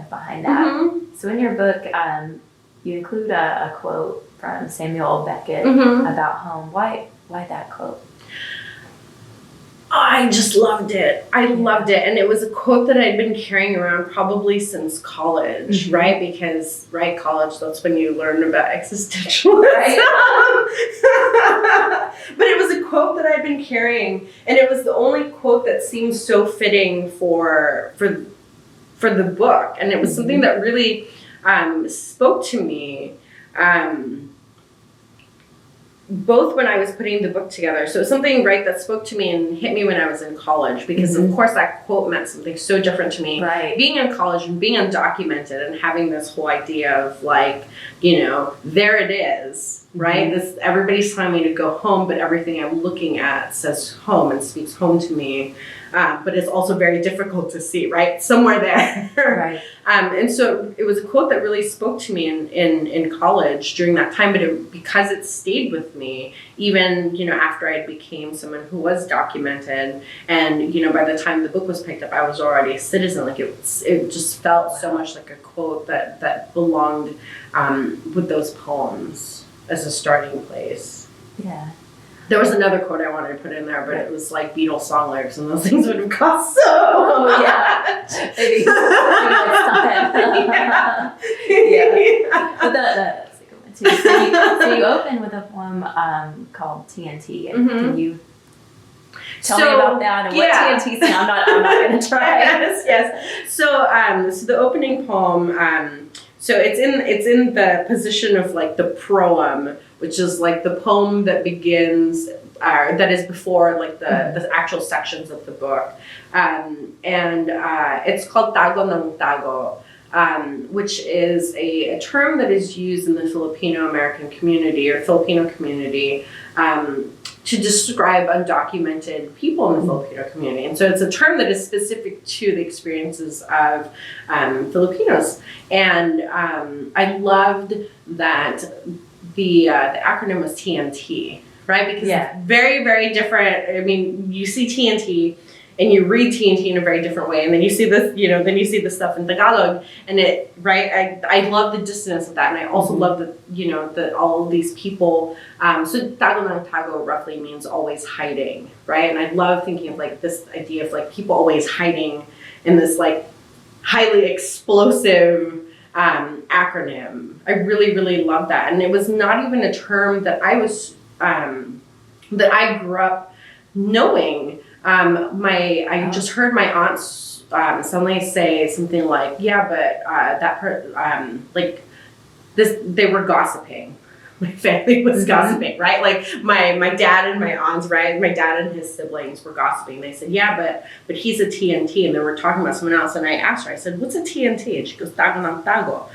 behind that. Mm-hmm. So in your book, you include a quote from Samuel Beckett Mm-hmm. about home. Why that quote? I just loved it. I loved it. And it was a quote that I'd been carrying around probably since college, Mm-hmm. right? Because, college, that's when you learn about existentialism. Right. But it was a quote that I'd been carrying, and it was the only quote that seemed so fitting for the book. And it was something that really spoke to me. Both when I was putting the book together. So it was something, that spoke to me and hit me when I was in college, because of course that quote meant something so different to me. Right. Being in college and being undocumented and having this whole idea of there it is, right? This, everybody's telling me to go home, but everything I'm looking at says home and speaks home to me. But it's also very difficult to see, right? Somewhere there. Right. And so it was a quote that really spoke to me in college during that time, but because it stayed with me, even, after I became someone who was documented, and, by the time the book was picked up, I was already a citizen. Like it just felt so much like a quote that belonged with those poems as a starting place. Yeah. There was another quote I wanted to put in there, but it was like Beatles song lyrics, and those things would have cost so much. Maybe next time. Yeah. But that's a good one too. So you open with a poem called TNT. And Can you tell me about that and what TNT is? I'm not going to try. Yes. So the opening poem. So it's in the position of the proem, which is the poem that begins, that is before the actual sections of the book, and it's called Tago ng Tago, which is a term that is used in the Filipino American community or Filipino community to describe undocumented people in the Filipino community. And so it's a term that is specific to the experiences of Filipinos. And I loved that the acronym was TNT, right? Because it's very, very different. I mean, you see TNT and you read TNT in a very different way, and then you see this, then you see the stuff in Tagalog, and it, I love the dissonance of that, and I also love that, that all of these people, so Tago ng Tago roughly means always hiding, right? And I love thinking of this idea of people always hiding in this highly explosive acronym. I really, really love that, and it was not even a term that I was, that I grew up knowing. I just heard my aunts suddenly say something like, "Yeah, but they were gossiping. My family was gossiping, right? My dad and my aunts, right? My dad and his siblings were gossiping. They said, "Yeah, but he's a TNT," and they were talking about someone else. And I asked her, I said, "What's a TNT?" And she goes, "Tago ng Tago."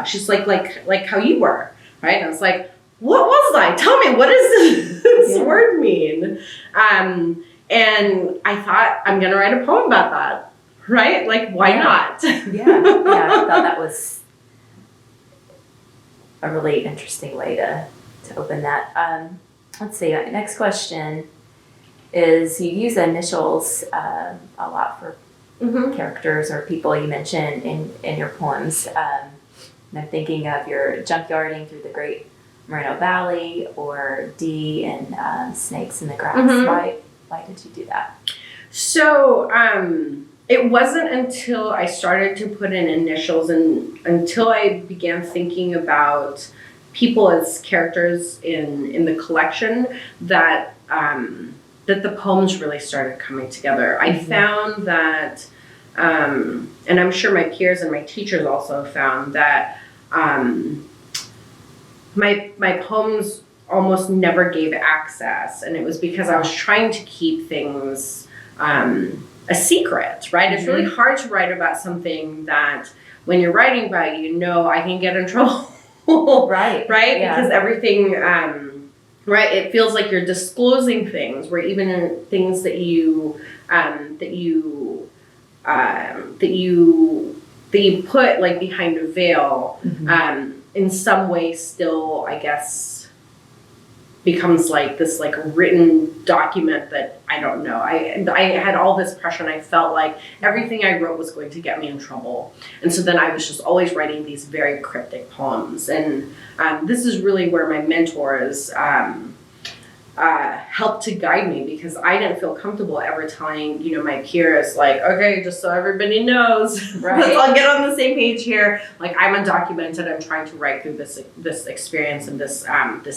She's like how you were, right? And I was like, "What was I? Tell me, what does this word mean?" And I thought, I'm going to write a poem about that, right? Why not? Yeah, I thought that was a really interesting way to open that. Let's see, next question is, you use initials a lot for characters or people you mention in your poems. And I'm thinking of your junkyarding through the Great Moreno Valley, or D and Snakes in the Grass. Why did you do that? So it wasn't until I started to put in initials and until I began thinking about people as characters in the collection that the poems really started coming together. I found that, and I'm sure my peers and my teachers also found that my poems almost never gave access, and it was because I was trying to keep things a secret, right? It's really hard to write about something that when you're writing about it, I can get in trouble. Right. Right? Yeah. Because everything, right, it feels like you're disclosing things where even in things that you put like behind a veil, in some way still, I guess, becomes like this like written document that I don't know. I had all this pressure, and I felt like everything I wrote was going to get me in trouble. And so then I was just always writing these very cryptic poems. And this is really where my mentors helped to guide me, because I didn't feel comfortable ever telling, my peers, like, okay, just so everybody knows, Right. let's all get on the same page here. Like, I'm undocumented. I'm trying to write through this experience and this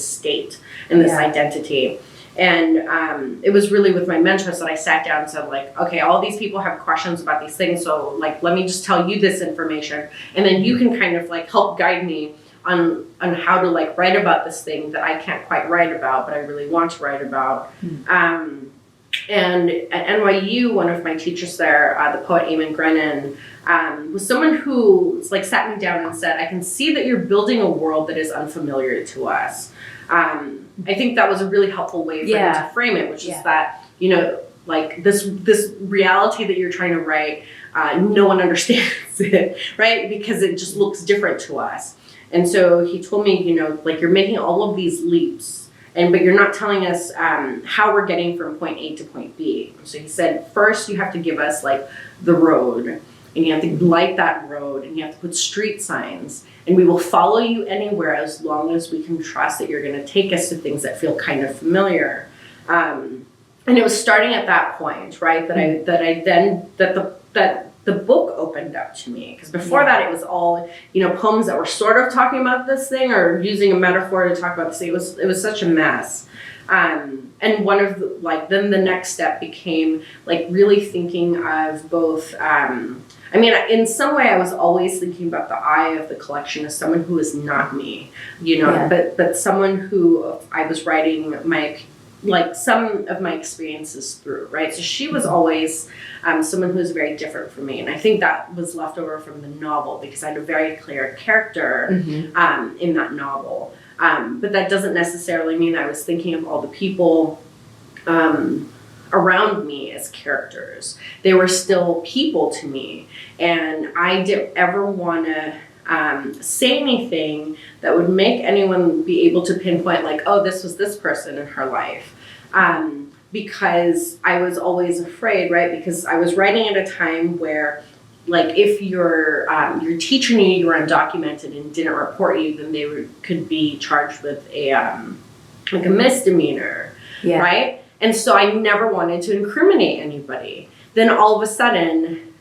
state and this identity. And it was really with my mentors that I sat down and said, like, okay, all these people have questions about these things, so like, let me just tell you this information, and then you can kind of like help guide me on how to like write about this thing that I can't quite write about, but I really want to write about. And at NYU, one of my teachers there, the poet Eamon Grennan, was someone who like sat me down and said, I can see that you're building a world that is unfamiliar to us. I think that was a really helpful way for him to frame it, which is that, like this reality that you're trying to write, no one understands it, right? Because it just looks different to us. And so he told me, like, you're making all of these leaps, but you're not telling us how we're getting from point A to point B. So he said, first you have to give us like the road, and you have to light that road, and you have to put street signs, and we will follow you anywhere as long as we can trust that you're going to take us to things that feel kind of familiar. And it was starting at that point, right, that the book opened up to me, because before that it was all poems that were sort of talking about this thing or using a metaphor to talk about this thing. It was such a mess. And one of then the next step became like really thinking of both. In some way I was always thinking about the eye of the collection as someone who is not me, but someone who I was writing some of my experiences through, right? So she was always someone who was very different from me. And I think that was left over from the novel, because I had a very clear character in that novel. But that doesn't necessarily mean I was thinking of all the people around me as characters. They were still people to me. And I didn't ever want to say anything that would make anyone be able to pinpoint like, oh, this was this person in her life. Because I was always afraid, right? Because I was writing at a time where, like, if your teacher knew you were undocumented and didn't report you, then they could be charged with a misdemeanor, right? And so I never wanted to incriminate anybody. Then all of a sudden,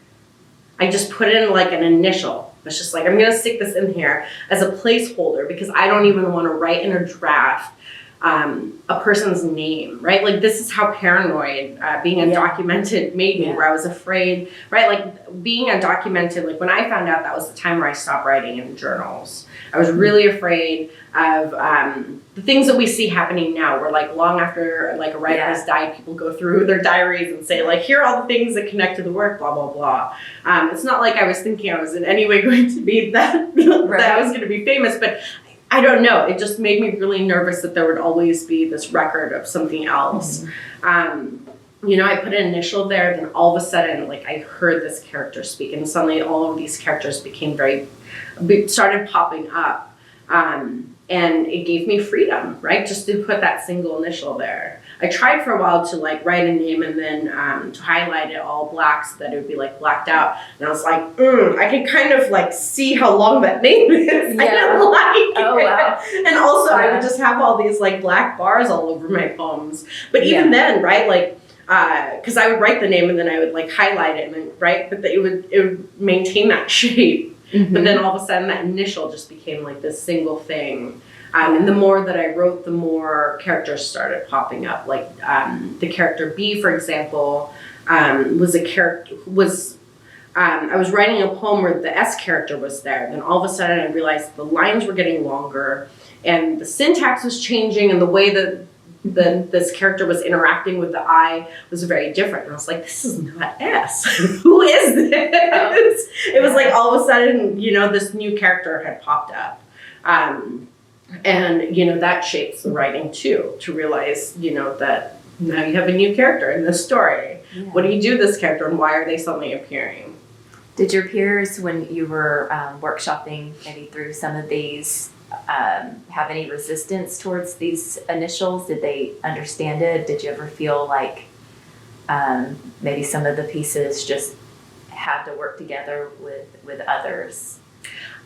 I just put in like an initial. It's just like, I'm going to stick this in here as a placeholder, because I don't even want to write in a draft a person's name, right? Like, this is how paranoid being undocumented made me, where I was afraid, right? Like, being undocumented, like when I found out, that was the time where I stopped writing in journals. I was really afraid of the things that we see happening now, where like long after like a writer has died, people go through their diaries and say like, here are all the things that connect to the work, blah, blah, blah. It's not like I was thinking I was in any way going to be that, that I was going to be famous, but I don't know. It just made me really nervous that there would always be this record of something else. I put an initial there, then all of a sudden, like, I heard this character speak, and suddenly all of these characters started popping up. And it gave me freedom, right? Just to put that single initial there. I tried for a while to like write a name and then to highlight it all black so that it would be like blacked out. And I was like, I can kind of like see how long that name is. I didn't like it. Wow. And also I would just have all these like black bars all over my poems. But even then, right, like, because I would write the name and then I would like highlight it and then, right, but it would maintain that shape. But then all of a sudden that initial just became like this single thing. And the more that I wrote, the more characters started popping up. Like the character B, for example, I was writing a poem where the S character was there. Then all of a sudden I realized the lines were getting longer and the syntax was changing, and the way that this character was interacting with the I was very different. And I was like, this is not S. Who is this? It was like all of a sudden, this new character had popped up. And, that shapes the writing too, to realize, that now you have a new character in this story. Yeah. What do you do with this character and why are they suddenly appearing? Did your peers, when you were workshopping maybe through some of these, have any resistance towards these initials? Did they understand it? Did you ever feel like maybe some of the pieces just had to work together with others?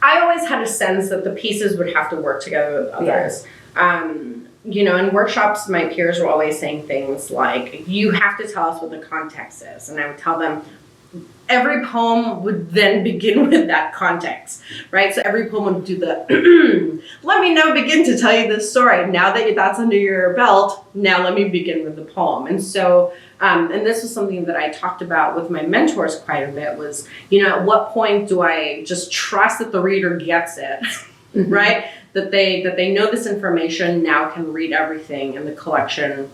I always had a sense that the pieces would have to work together with others. In workshops, my peers were always saying things like, you have to tell us what the context is. And I would tell them, every poem would then begin with that context, right? So every poem would do the, let me now begin to tell you this story. Now that that's under your belt, now let me begin with the poem. And so, and this was something that I talked about with my mentors quite a bit was, at what point do I just trust that the reader gets it, right? That they know this information, now can read everything in the collection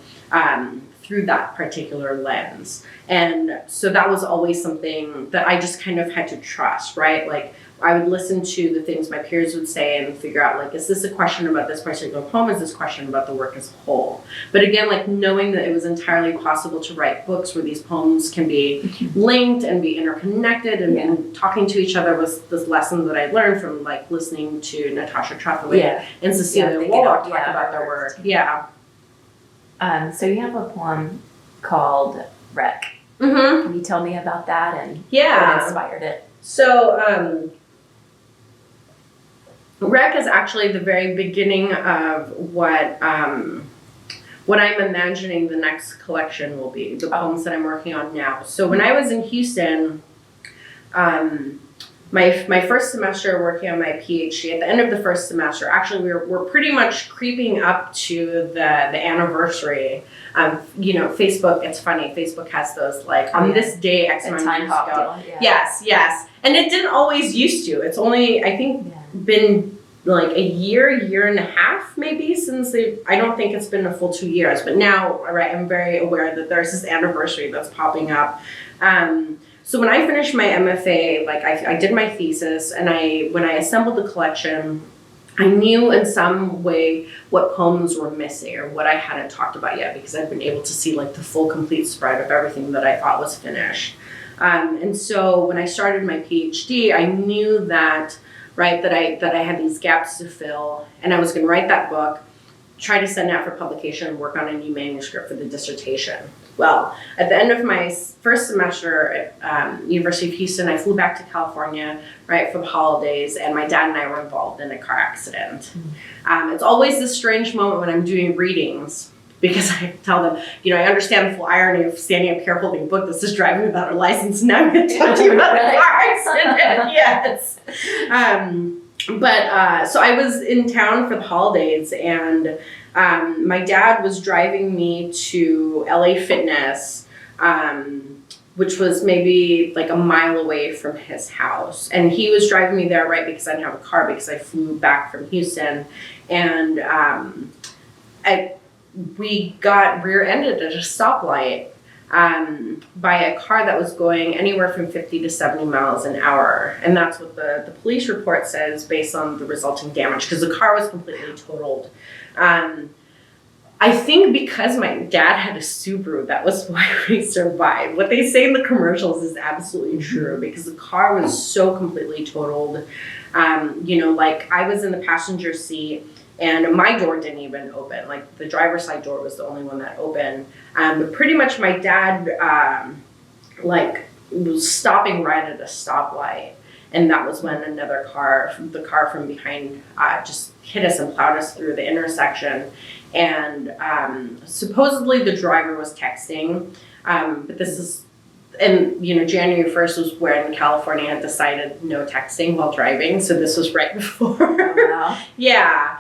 through that particular lens. And so that was always something that I just kind of had to trust, right? Like I would listen to the things my peers would say and figure out like, is this a question about this particular poem? Is this question about the work as a whole? But again, like knowing that it was entirely possible to write books where these poems can be linked and be interconnected and talking to each other was this lesson that I learned from like listening to Natasha Trethewey and Cecilia Wallach talk about their work. Yeah. So you have a poem called Wreck. Mm-hmm. Can you tell me about that and what inspired it? So, Wreck is actually the very beginning of what I'm imagining the next collection will be, the poems that I'm working on now. So when I was in Houston, my first semester working on my PhD, at the end of the first semester, actually we're pretty much creeping up to the anniversary. Facebook, it's funny, Facebook has those like on this day X amount of years ago. Yes. And it didn't always used to. It's only, I think, been like a year and a half maybe since I don't think it's been a full 2 years. But now, right, I'm very aware that there's this anniversary that's popping up. So when I finished my MFA, like I did my thesis and when I assembled the collection, I knew in some way what poems were missing or what I hadn't talked about yet because I'd been able to see like the full complete spread of everything that I thought was finished. And so when I started my PhD, I knew that, right, that I had these gaps to fill and I was going to write that book, try to send it out for publication and work on a new manuscript for the dissertation. Well, at the end of my first semester at University of Houston, I flew back to California, right, for the holidays, and my dad and I were involved in a car accident. It's always this strange moment when I'm doing readings, because I tell them, I understand the full irony of standing up here holding a book that says driving without a license, and now I'm going to talk to you about a car accident. Yes. So I was in town for the holidays, and my dad was driving me to LA Fitness, which was maybe like a mile away from his house. And he was driving me there, right, because I didn't have a car because I flew back from Houston. And we got rear-ended at a stoplight by a car that was going anywhere from 50 to 70 miles an hour. And that's what the police report says based on the resulting damage, because the car was completely totaled. I think because my dad had a Subaru, that was why we survived. What they say in the commercials is absolutely true, because the car was so completely totaled. Like I was in the passenger seat and my door didn't even open. Like the driver's side door was the only one that opened. But pretty much my dad, was stopping right at a stoplight. And that was when another car, the car from behind, just hit us and plowed us through the intersection. And supposedly the driver was texting, but this is, and January 1st was when California had decided no texting while driving. So this was right before. Oh, wow. Yeah.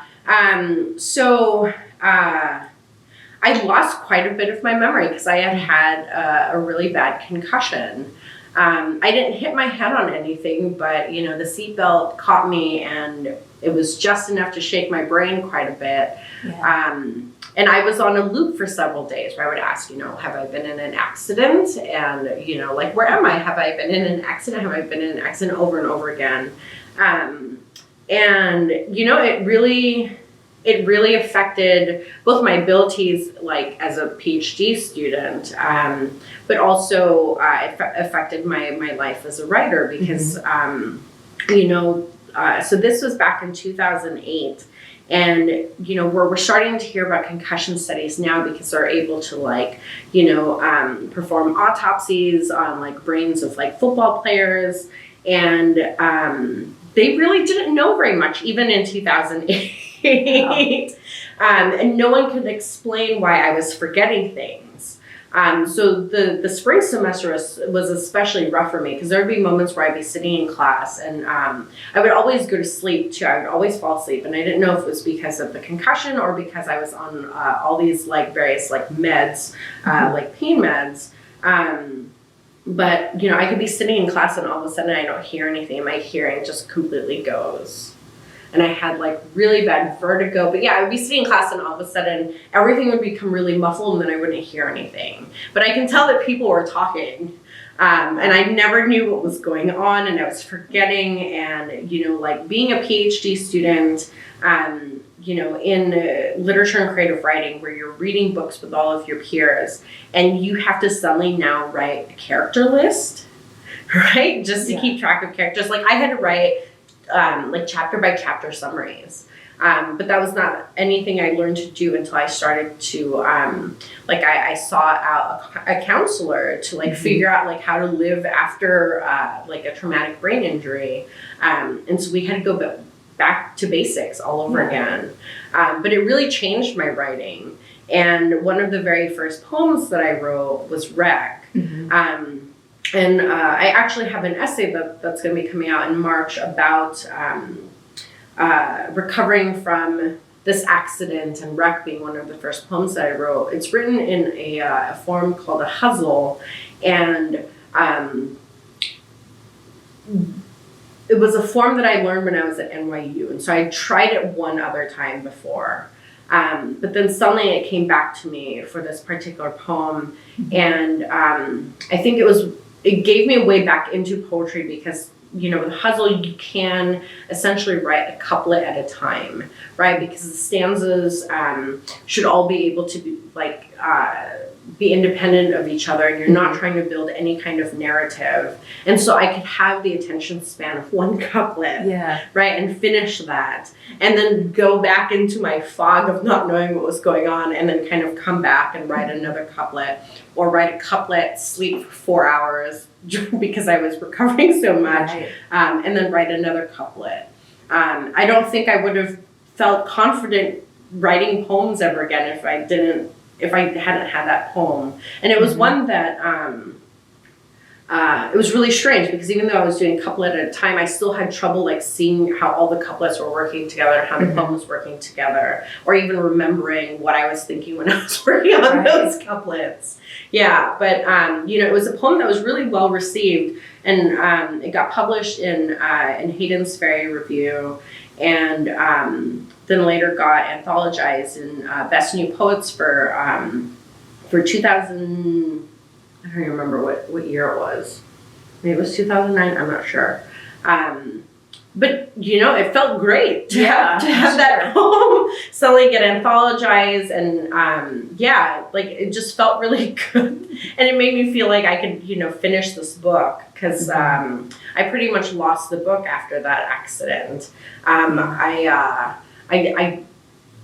I lost quite a bit of my memory because I had a really bad concussion. I didn't hit my head on anything, but you know, the seatbelt caught me, and it was just enough to shake my brain quite a bit. Yeah. And I was on a loop for several days where I would ask, you know, have I been in an accident? And, you know, like, where am I? Have I been in an accident? Have I been in an accident over and over again? And, you know, it really affected both my abilities, like, as a PhD student, but also it affected my life as a writer because, you know, so this was back in 2008. And, you know, we're starting to hear about concussion studies now because they're able to, like, you know, perform autopsies on, like, brains of, like, football players. And they really didn't know very much, even in 2008. And no one could explain why I was forgetting things. So the spring semester was especially rough for me because there would be moments where I'd be sitting in class and I would always go to sleep too. I would always fall asleep, and I didn't know if it was because of the concussion or because I was on all these like various like meds, like pain meds. But you know, I could be sitting in class and all of a sudden I don't hear anything, and my hearing just completely goes. And I had like really bad vertigo. But yeah, I would be sitting in class and all of a sudden everything would become really muffled and then I wouldn't hear anything. But I can tell that people were talking. And I never knew what was going on, and I was forgetting. And, you know, like being a PhD student, you know, in literature and creative writing, where you're reading books with all of your peers and you have to suddenly now write a character list, right? Just to keep track of characters. Like I had to write like chapter by chapter summaries. But that was not anything I learned to do until I started to, like I sought out a counselor to like figure out like how to live after like a traumatic brain injury. And so we had to go back to basics all over again. But it really changed my writing. And one of the very first poems that I wrote was Wreck. And I actually have an essay that's going to be coming out in March about recovering from this accident, and Wreck being one of the first poems that I wrote. It's written in a form called a hustle, and it was a form that I learned when I was at NYU, and so I tried it one other time before. But then suddenly it came back to me for this particular poem, and I think it gave me a way back into poetry because, you know, with hustle, you can essentially write a couplet at a time, right? Because the stanzas should all be able to be like be independent of each other, and you're not trying to build any kind of narrative. And so I could have the attention span of one couplet, right, and finish that, and then go back into my fog of not knowing what was going on, and then kind of come back and write another couplet, or write a couplet, sleep for 4 hours because I was recovering so much, and then write another couplet. I don't think I would have felt confident writing poems ever again if I hadn't had that poem. And it was one that it was really strange because even though I was doing a couplet at a time, I still had trouble like seeing how all the couplets were working together, how the poem was working together, or even remembering what I was thinking when I was working on those couplets. Yeah, but you know, it was a poem that was really well received, and it got published in Hayden's Fairy Review, and then later got anthologized in Best New Poets for 2000. I don't even remember what year it was. Maybe it was 2009. I'm not sure. But you know, it felt great to have that poem suddenly get anthologized, and like it just felt really good, and it made me feel like I could, you know, finish this book because I pretty much lost the book after that accident.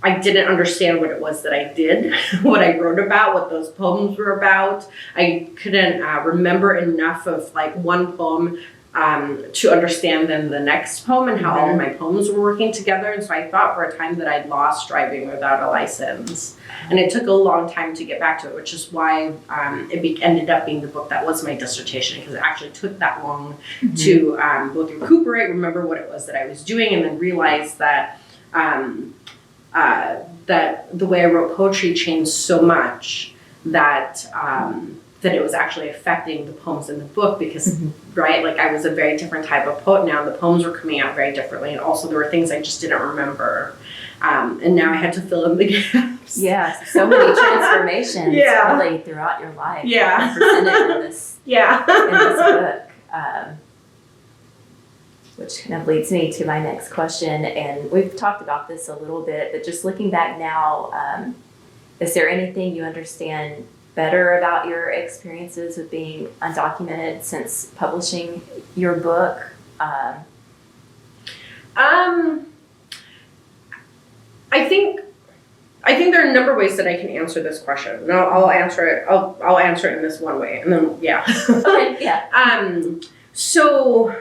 I didn't understand what it was that I did, what I wrote about, what those poems were about. I couldn't remember enough of like one poem to understand then the next poem and how all of my poems were working together. And so I thought for a time that I'd lost driving without a license. And it took a long time to get back to it, which is why it ended up being the book that was my dissertation, because it actually took that long to both recuperate, remember what it was that I was doing, and then realize that that the way I wrote poetry changed so much that that it was actually affecting the poems in the book because, right, like I was a very different type of poet now. The poems were coming out very differently. And also there were things I just didn't remember. And now I had to fill in the gaps. Yeah, so many transformations really throughout your life. Yeah. Presented in this, Yeah. in this book. Which kind of leads me to my next question. And we've talked about this a little bit, but just looking back now, is there anything you understand better about your experiences with being undocumented since publishing your book? I think there are a number of ways that I can answer this question. And I'll answer it. I'll answer it in this one way, and then Okay, yeah. So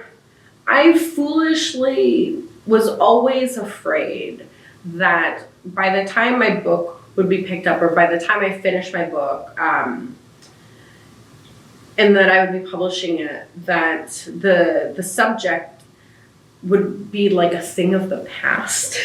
I foolishly was always afraid that by the time my book would be picked up, or by the time I finished my book, and that I would be publishing it, that the subject would be like a thing of the past.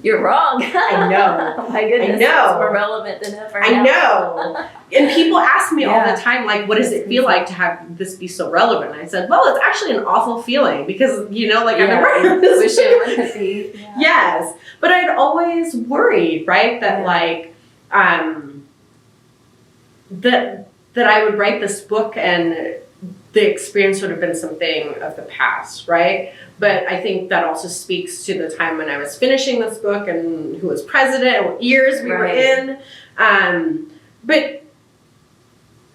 You're wrong. I know. Oh my goodness. I know. It's more relevant than ever. I know. And people ask me all Yeah. the time, like, what does it feel like to have this be so relevant? And I said, well, it's actually an awful feeling because, you know, like I've been working on this. Wish it wouldn't be. Yeah. Yes. But I'd always worried, right, that like, that I would write this book and the experience would have been something of the past, right? But I think that also speaks to the time when I was finishing this book and who was president and what years we were in. But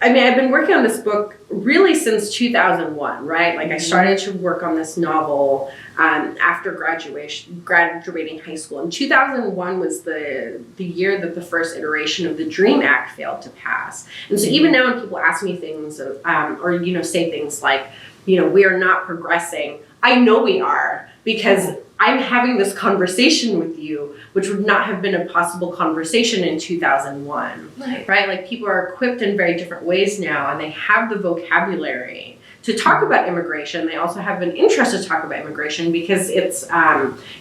I mean, I've been working on this book really since 2001, right? Like I started to work on this novel after graduating high school. And 2001 was the year that the first iteration of the DREAM Act failed to pass. And so even now when people ask me things or, you know, say things like, you know, we are not progressing, I know we are because I'm having this conversation with you, which would not have been a possible conversation in 2001, right? Like people are equipped in very different ways now and they have the vocabulary to talk about immigration. They also have an interest to talk about immigration because it's,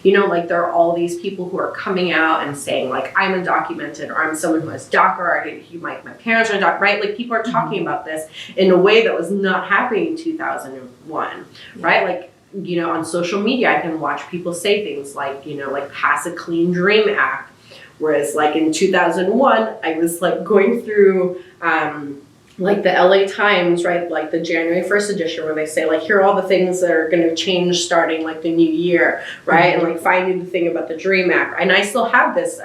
you know, like there are all these people who are coming out and saying like, I'm undocumented or I'm someone who has DACA or my parents are DACA, right? Like people are talking about this in a way that was not happening in 2001, right? Like, you know, on social media, I can watch people say things like, you know, like pass a clean DREAM Act. Whereas like in 2001, I was like going through like the LA Times, right? Like the January 1st edition where they say like, here are all the things that are going to change starting like the new year, right? And like finding the thing about the DREAM Act. And I still have this,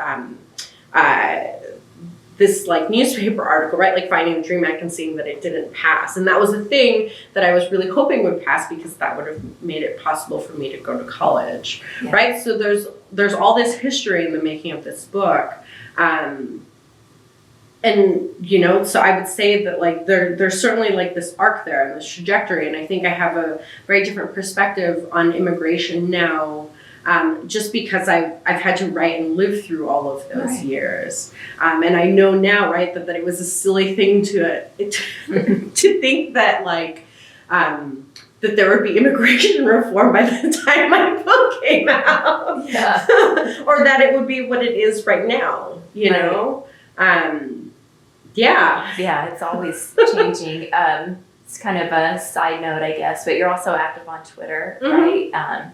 this like newspaper article, right? Like finding the DREAM Act and seeing that it didn't pass. And that was a thing that I was really hoping would pass because that would have made it possible for me to go to college, right? So there's all this history in the making of this book. And, you know, so I would say that like there's certainly like this arc there and this trajectory. And I think I have a very different perspective on immigration now. Just because I've had to write and live through all of those years. And I know now, right, that it was a silly thing to think that like, that there would be immigration reform by the time my book came out. Yeah. Or that it would be what it is right now, you know? Yeah, it's always changing. It's kind of a side note, I guess, but you're also active on Twitter, right?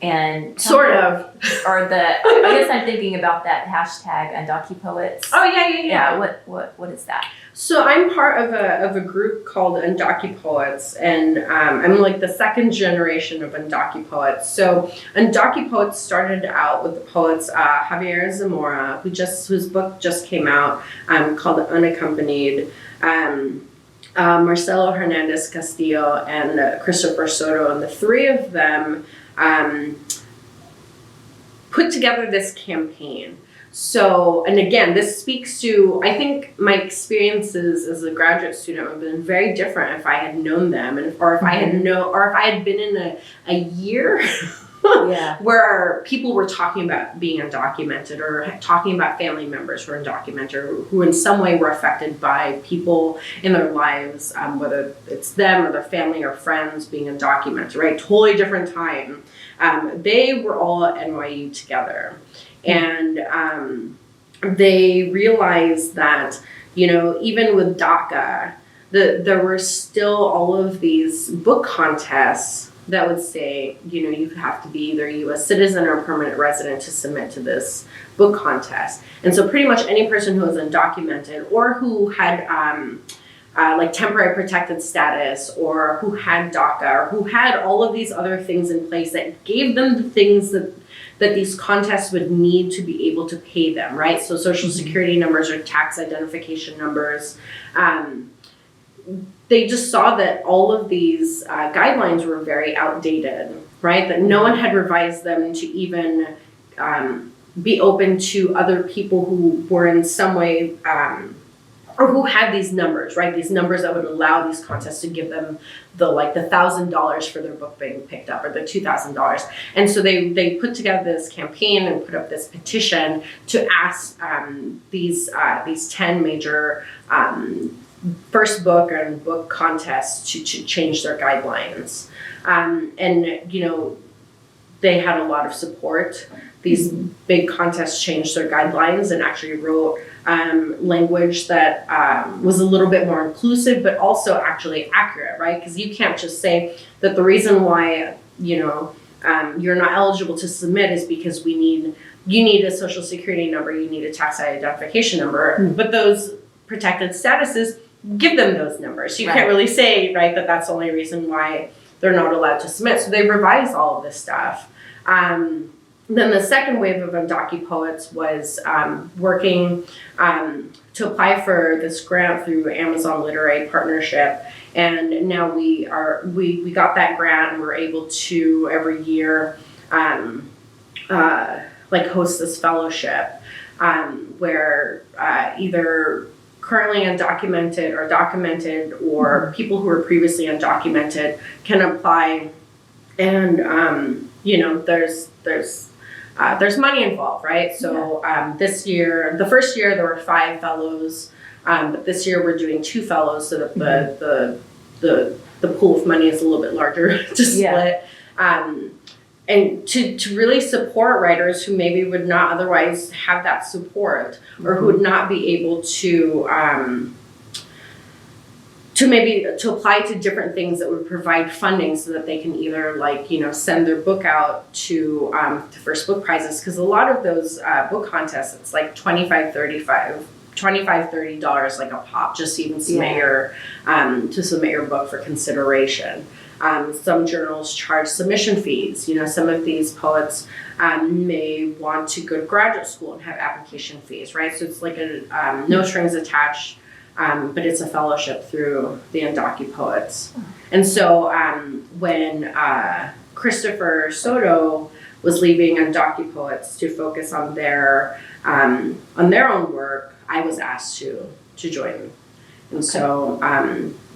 And sort of. Or I guess I'm thinking about that hashtag UndocuPoets. Oh yeah. What is that? So I'm part of a group called UndocuPoets, and I'm like the second generation of UndocuPoets. So UndocuPoets started out with the poets Javier Zamora, whose book just came out, called Unaccompanied. Marcelo Hernandez Castillo and Christopher Soto, and the three of them put together this campaign. So, and again, this speaks to, I think my experiences as a graduate student have been very different if I had known them, or if I had been in a year where people were talking about being undocumented or talking about family members who are undocumented or who in some way were affected by people in their lives, whether it's them or their family or friends being undocumented, right? Totally different time. They were all at NYU together. And they realized that even with DACA, there were still all of these book contests that would say, you have to be either a U.S. citizen or permanent resident to submit to this book contest. And so pretty much any person who was undocumented or who had like temporary protected status or who had DACA or who had all of these other things in place that gave them the things that these contests would need to be able to pay them, right? So social security numbers or tax identification numbers. They just saw that all of these guidelines were very outdated, right? That no one had revised them to even be open to other people who were in some way, or who had these numbers, right? These numbers that would allow these contests to give them the $1,000 for their book being picked up or the $2,000. And so they put together this campaign and put up this petition to ask these 10 major first book and book contests to change their guidelines. They had a lot of support. These big contests changed their guidelines and actually wrote language that was a little bit more inclusive, but also actually accurate, right? Because you can't just say that the reason why, you're not eligible to submit is because you need a social security number, you need a tax identification number, but those protected statuses give them those numbers. You can't really say, right, that that's the only reason why they're not allowed to submit. So they revised all of this stuff. Then the second wave of undocupoets was working to apply for this grant through Amazon Literary Partnership. And now we got that grant and we're able to every year host this fellowship where either currently undocumented or documented or people who were previously undocumented can apply. And there's money involved, right? So this year, the first year there were 5 fellows, but this year we're doing 2 fellows so that the pool of money is a little bit larger to split. And to really support writers who maybe would not otherwise have that support or who would not be able to apply to different things that would provide funding so that they can either send their book out to first book prizes, because a lot of those book contests, it's like $25, $30 like a pop just to even submit your book for consideration. Some journals charge submission fees. Some of these poets may want to go to graduate school and have application fees, right? So it's like a no strings attached, but it's a fellowship through the Undocupoets. And so when Christopher Soto was leaving Undocupoets to focus on their own work, I was asked to join. And so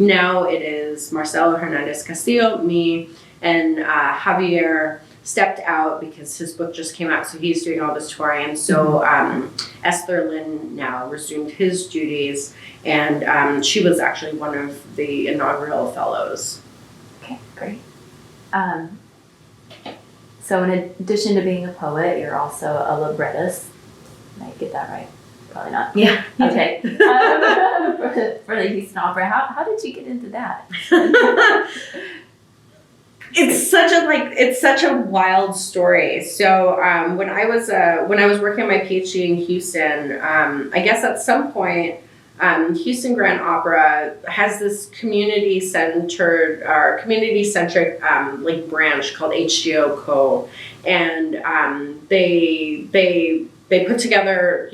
now it is Marcelo Hernandez Castillo, me, and Javier stepped out because his book just came out, so he's doing all this touring. And so Esther Lynn now resumed his duties, and she was actually one of the inaugural fellows. Okay, great. So in addition to being a poet, you're also a librettist. Did I get that right? Probably not. Yeah. Okay. For the Houston Opera, how did you get into that? It's such a wild story. So when I was working on my PhD in Houston, I guess at some point, Houston Grand Opera has this community-centric branch called HGO Co. And they put together,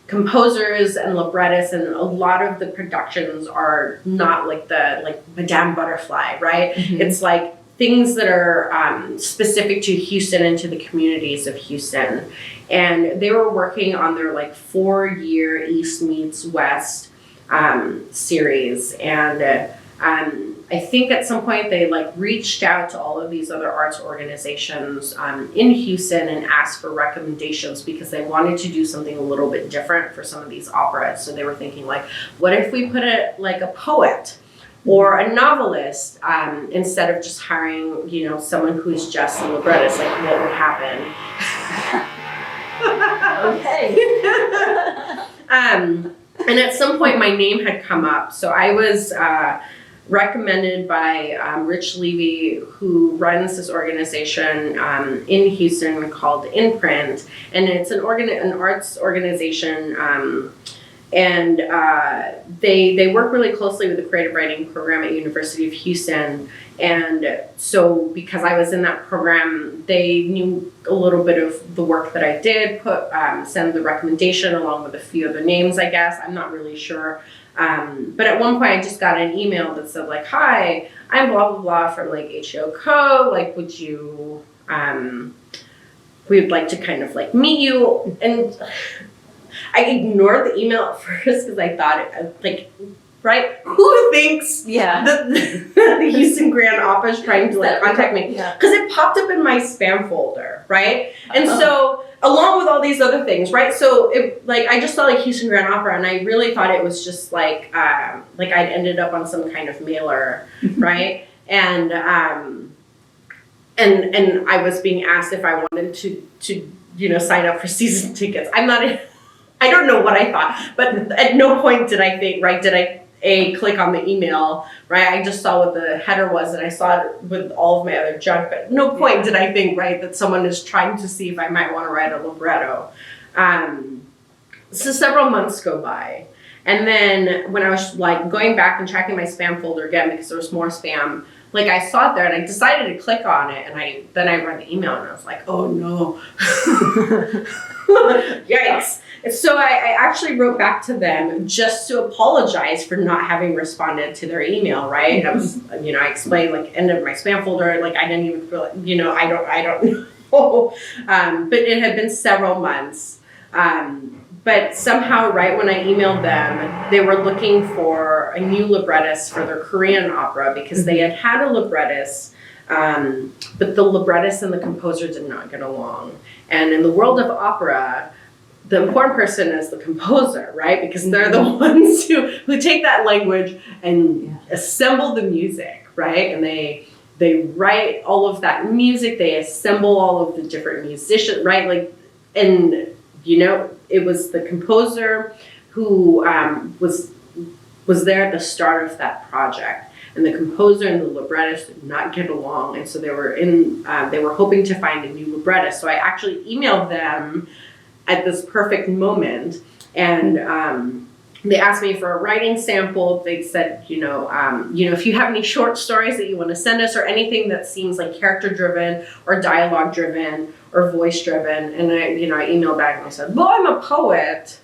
composers and librettists, and a lot of the productions are not like Madame Butterfly, right? Mm-hmm. It's like things that are specific to Houston and to the communities of Houston. And they were working on their 4-year East Meets West series. And I think at some point they reached out to all of these other arts organizations in Houston and asked for recommendations because they wanted to do something a little bit different for some of these operas. So they were thinking what if we put a poet or a novelist instead of just hiring, someone who's just a librettist, what would happen? Okay. And at some point, my name had come up. So I was recommended by Rich Levy, who runs this organization in Houston called Imprint. And it's an arts organization. And they work really closely with the creative writing program at University of Houston. And so because I was in that program, they knew a little bit of the work that I did, send the recommendation along with a few other names, I guess. I'm not really sure. But at one point I just got an email that said like, hi, I'm blah, blah, blah from like HO Co. Like, would you, we would like to kind of like meet you. And I ignored the email at first because I thought it like, right? Who thinks the Houston Grand Opera is trying to like contact me? Because it popped up in my spam folder, right? And so along with all these other things, right? So it like I just saw like Houston Grand Opera, and I really thought it was just like I'd ended up on some kind of mailer, right? And I was being asked if I wanted to sign up for season tickets. I don't know what I thought, but at no point did I think, right, did I click on the email, right? I just saw what the header was, and I saw it with all of my other junk, but at no point did I think, right, that someone is trying to see if I might want to write a libretto. So several months go by, and then when I was like going back and checking my spam folder again because there was more spam, like I saw it there and I decided to click on it, and then I read the email and I was like, oh no. Yikes. So I actually wrote back to them just to apologize for not having responded to their email, right? I was, I explained like ended my spam folder, like I didn't even feel like, I don't know. But it had been several months. But somehow, right when I emailed them, they were looking for a new librettist for their Korean opera because they had a librettist, but the librettist and the composer did not get along. And in the world of opera, the important person is the composer, right? Because they're the ones who take that language and assemble the music, right? And they write all of that music, they assemble all of the different musicians, right? Like, and it was the composer who was there at the start of that project. And the composer and the librettist did not get along, and so they were hoping to find a new librettist. So I actually emailed them at this perfect moment, and they asked me for a writing sample. They said, if you have any short stories that you want to send us, or anything that seems like character-driven, or dialogue-driven, or voice-driven, and I emailed back and I said, well, I'm a poet,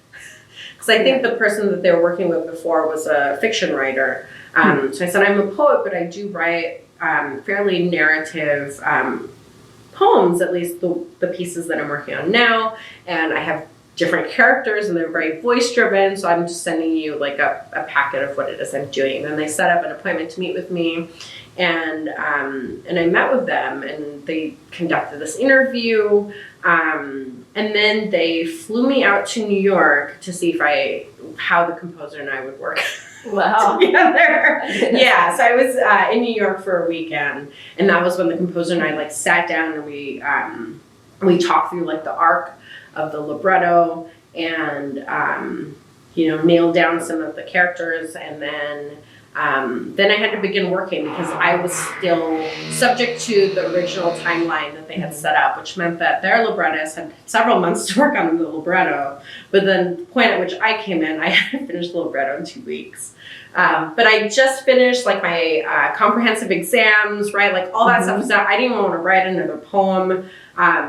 because I think the person that they were working with before was a fiction writer. So I said, I'm a poet, but I do write fairly narrative poems, at least the pieces that I'm working on now. And I have different characters, and they're very voice-driven, so I'm just sending you like a packet of what it is I'm doing. And then they set up an appointment to meet with me, and I met with them, and they conducted this interview. And then they flew me out to New York to see how the composer and I would work. Wow. Together. Yeah, so I was in New York for a weekend, and that was when the composer and I like sat down and we talked through like the arc of the libretto, and nailed down some of the characters, and then I had to begin working because I was still subject to the original timeline that they had set up, which meant that their librettist had several months to work on the libretto. But then the point at which I came in, I had to finish the libretto in 2 weeks. But I just finished like my comprehensive exams, right? Like all that stuff was done. I didn't even want to write another poem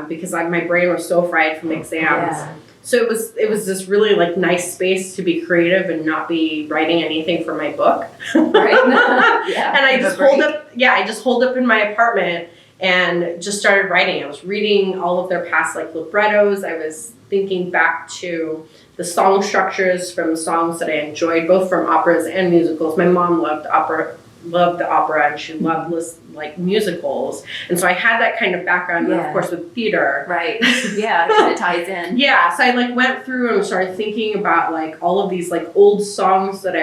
because my brain was so fried from exams. Yeah. So it was this really like nice space to be creative and not be writing anything for my book. Right. Yeah. And I just holed up in my apartment and just started writing. I was reading all of their past like librettos. I was thinking back to the song structures from songs that I enjoyed, both from operas and musicals. My mom loved the opera, and she loved like musicals, and so I had that kind of background, of course, with theater. Right. Yeah, it kind of ties in. Yeah, so I like went through and started thinking about like all of these like old songs that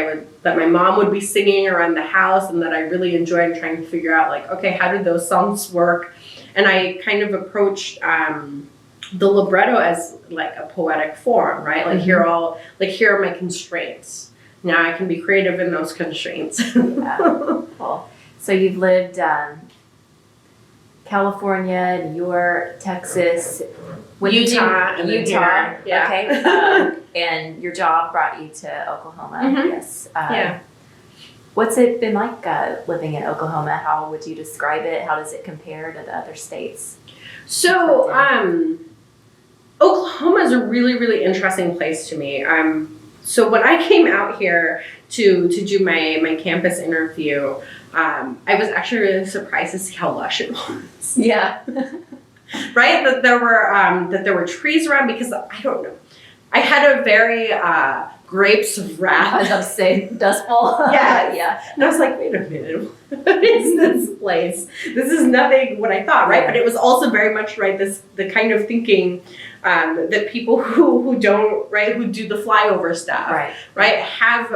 my mom would be singing around the house, and that I really enjoyed, trying to figure out like, okay, how did those songs work? And I kind of approached the libretto as like a poetic form, right? Like here are my constraints. Now I can be creative in those constraints. Yeah. Cool. So you've lived California, New York, Texas, Utah, and then Utah. here. Yeah. Okay. And your job brought you to Oklahoma. Mhm. Yes. Yeah. What's it been like living in Oklahoma? How would you describe it? How does it compare to the other states? So, Oklahoma is a really, really interesting place to me. So when I came out here to do my campus interview, I was actually really surprised to see how lush it was. Yeah. Right? That there were trees around, because I don't know. I had a very grapes of I was wrath. about to say Dust Bowl. Yes. Yeah. And I was like, wait a minute, what is this place? This is nothing what I thought, right? But it was also very much, right, the kind of thinking that people who don't, right, who do the flyover stuff, right, have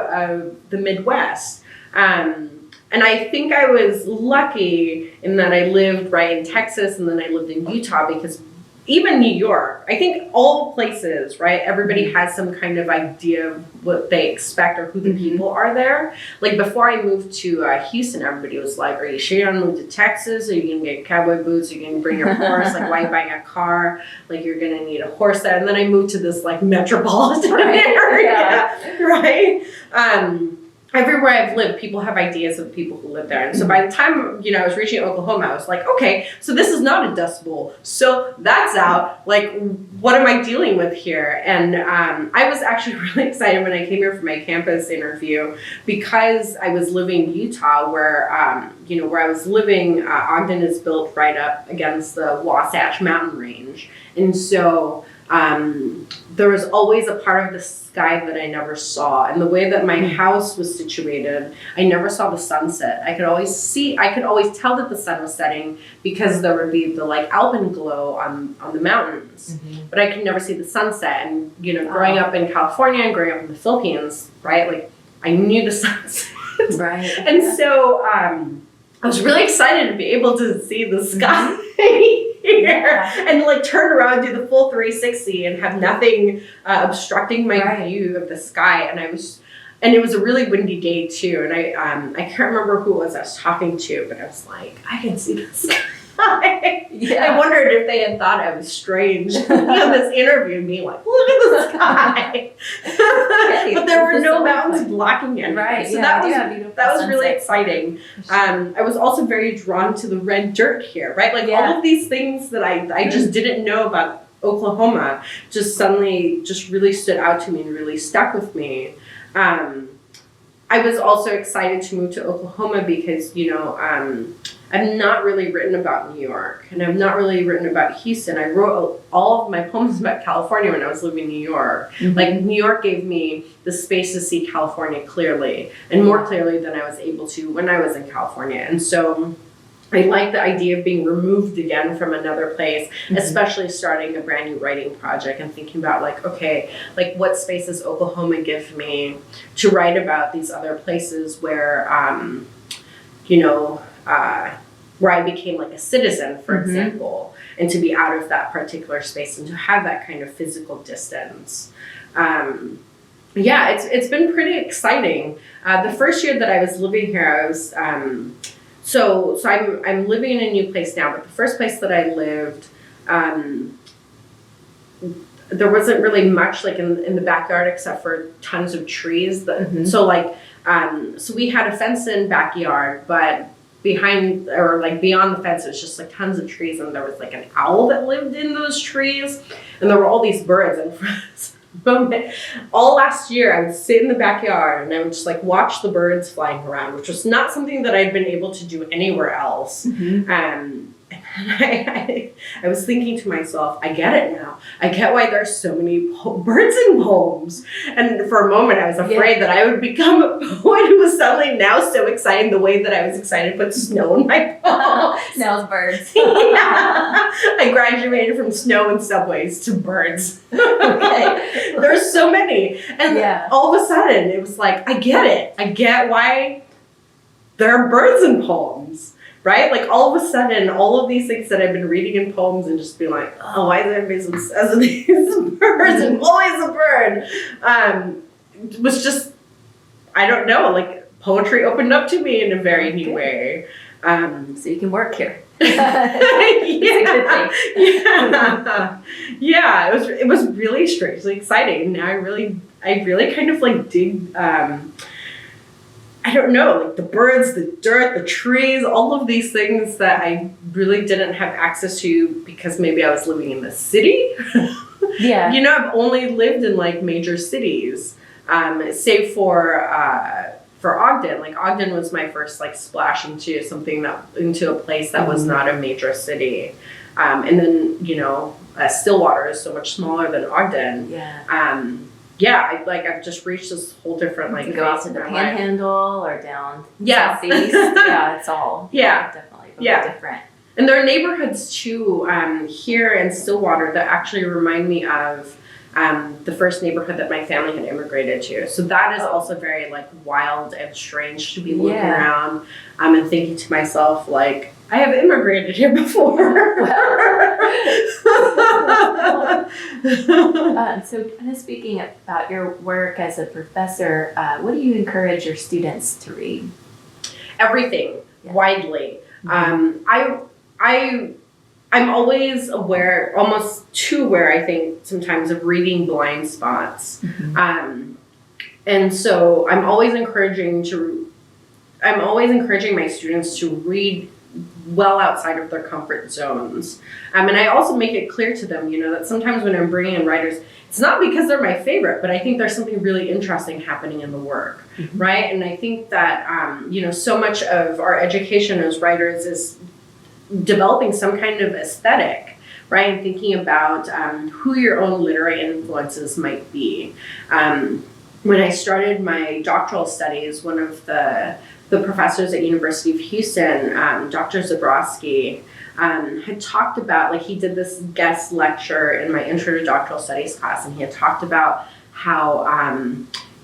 the Midwest. And I think I was lucky in that I lived right in Texas, and then I lived in Utah, because even New York, I think all places, right, everybody has some kind of idea of what they expect or who the people are there. Like before I moved to Houston, everybody was like, are you sure you don't move to Texas? Are you going to get cowboy boots? Are you going to bring your horse? Like, why are you buying a car? Like, you're going to need a horse there. And then I moved to this like metropolitan area, right? Everywhere I've lived, people have ideas of people who live there. And so by the time, I was reaching Oklahoma, I was like, okay, so this is not a Dust Bowl. So that's out. Like, what am I dealing with here? And I was actually really excited when I came here for my campus interview, because I was living in Utah, where, where I was living, Ogden is built right up against the Wasatch Mountain Range. And so there was always a part of the sky that I never saw. And the way that my house was situated, I never saw the sunset. I could always tell that the sun was setting, because there would be the like alpenglow on the mountains. But I could never see the sunset. And, growing up in California and growing up in the Philippines, right, like I knew the sunset. Right. And so I was really excited to be able to see the sky. Here and like turn around, do the full 360, and have nothing obstructing my view of the sky. And it was a really windy day too. And I can't remember who it was I was talking to, but I was like, I can see the sky. I wondered if they had thought I was strange in this interview, and being like, look at the sky. But there were no mountains blocking it. Right. So that was really exciting. I was also very drawn to the red dirt here, right? Like all of these things that I just didn't know about Oklahoma just suddenly just really stood out to me and really stuck with me. I was also excited to move to Oklahoma because, I've not really written about New York, and I've not really written about Houston. I wrote all of my poems about California when I was living in New York. Like, New York gave me the space to see California clearly, and more clearly than I was able to when I was in California. And so I like the idea of being removed again from another place, especially starting a brand new writing project and thinking about like, okay, like what space does Oklahoma give me to write about these other places where, where I became like a citizen, for example, and to be out of that particular space and to have that kind of physical distance. It's been pretty exciting. The first year that I was living here, I was, so I'm living in a new place now, but the first place that I lived, there wasn't really much like in the backyard except for tons of trees. So we had a fenced-in backyard, but behind or like beyond the fence, it was just like tons of trees, and there was like an owl that lived in those trees, and there were all these birds. And all last year, I would sit in the backyard and I would just like watch the birds flying around, which was not something that I'd been able to do anywhere else. And I was thinking to myself, I get it now. I get why there's so many birds in poems. And for a moment, I was afraid that I would become a poet who was suddenly now so excited the way that I was excited to put snow in my poems. Now it's birds. I graduated from snow and subways to birds. Okay. There's so many. And all of a sudden, it was like, I get it. I get why there are birds in poems. right? Like all of a sudden, all of these things that I've been reading in poems and just being like, oh, why is everybody so obsessed with these birds and always a bird? Was just, I don't know, like poetry opened up to me in a very new way. So you can work here. Yeah, it was really strangely exciting. And now I really kind of like dig, I don't know, like the birds, the dirt, the trees, all of these things that I really didn't have access to because maybe I was living in the city. Yeah. You know, I've only lived in like major cities, save for Ogden. Like Ogden was my first like splash into a place that was not a major city. And then, you know, Stillwater is so much smaller than Ogden. Yeah. I've just reached this whole different like You can go out to the Panhandle or down Southeast. Yeah, it's all definitely different. And there are neighborhoods too here in Stillwater that actually remind me of the first neighborhood that my family had immigrated to. So that is also very like wild and strange to be looking around and thinking to myself like, I have immigrated here before. So kind of speaking about your work as a professor, what do you encourage your students to read? Everything, widely. I'm always aware, almost too aware, I think, sometimes of reading blind spots. And so I'm always encouraging my students to read well outside of their comfort zones. And I also make it clear to them, you know, that sometimes when I'm bringing in writers, it's not because they're my favorite, but I think there's something really interesting happening in the work, right? And I think that, you know, so much of our education as writers is developing some kind of aesthetic, right? And thinking about who your own literary influences might be. When I started my doctoral studies, one of the professors at University of Houston, Dr. Zabrowski, had talked about, like he did this guest lecture in my Intro to Doctoral Studies class, and he had talked about how,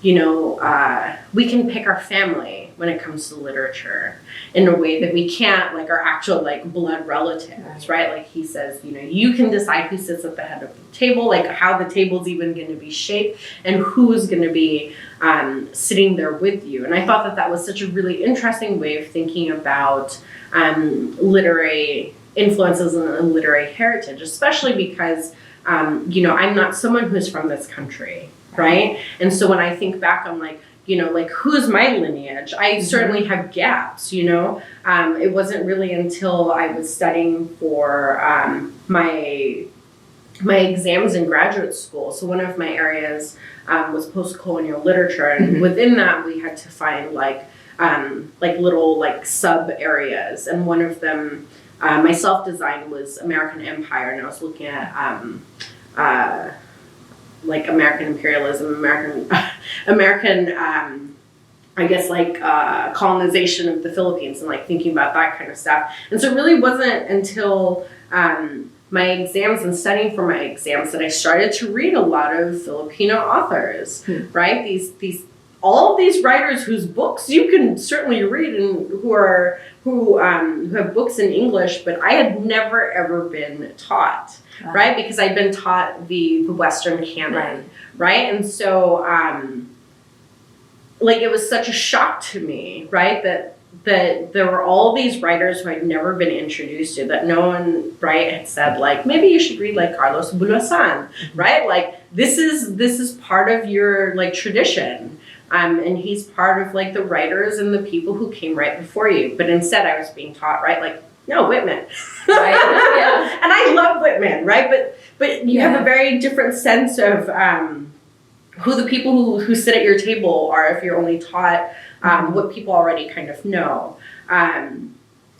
you know, we can pick our family when it comes to literature in a way that we can't, like our actual like blood relatives, right? Like he says, you know, you can decide who sits at the head of the table, like how the table's even going to be shaped and who's going to be sitting there with you. And I thought that that was such a really interesting way of thinking about literary influences and literary heritage, especially because, you know, I'm not someone who's from this country, right? And so when I think back, I'm like, you know, like who's my lineage? I certainly have gaps, you know. It wasn't really until I was studying for my exams in graduate school. So one of my areas was post-colonial literature, and within that we had to find like little like sub areas, and one of them my self-design was American Empire, and I was looking at like American imperialism, American I guess like colonization of the Philippines, and like thinking about that kind of stuff. And so it really wasn't until my exams and studying for my exams that I started to read a lot of Filipino authors, right? All of these writers whose books you can certainly read and who have books in English, but I had never ever been taught, right? Because I'd been taught the Western canon, right? And so like it was such a shock to me, right? That there were all these writers who I'd never been introduced to, that no one, right, had said like, maybe you should read like Carlos Bulasan, right? Like this is part of your like tradition. And he's part of like the writers and the people who came right before you. But instead I was being taught, right, like, no, Whitman. Right? And I love Whitman, right? But you have a very different sense of who the people who sit at your table are if you're only taught what people already kind of know. And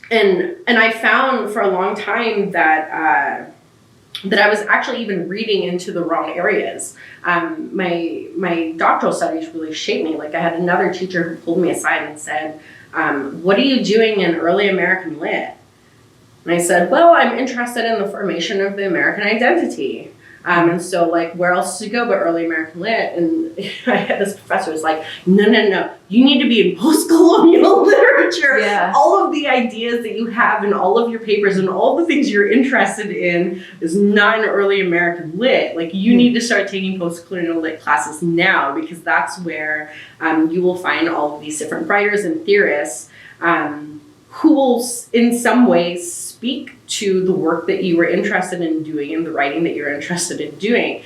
I found for a long time that I was actually even reading into the wrong areas. My doctoral studies really shaped me. Like I had another teacher who pulled me aside and said, what are you doing in early American lit? And I said, well, I'm interested in the formation of the American identity. And so like, where else to go but early American Lit? And I had this professor who's like, no, you need to be in post-colonial literature. Yeah. All of the ideas that you have in all of your papers and all the things you're interested in is not in early American Lit. Like, you need to start taking post-colonial lit classes now, because that's where you will find all of these different writers and theorists who will in some ways speak to the work that you were interested in doing and the writing that you're interested in doing.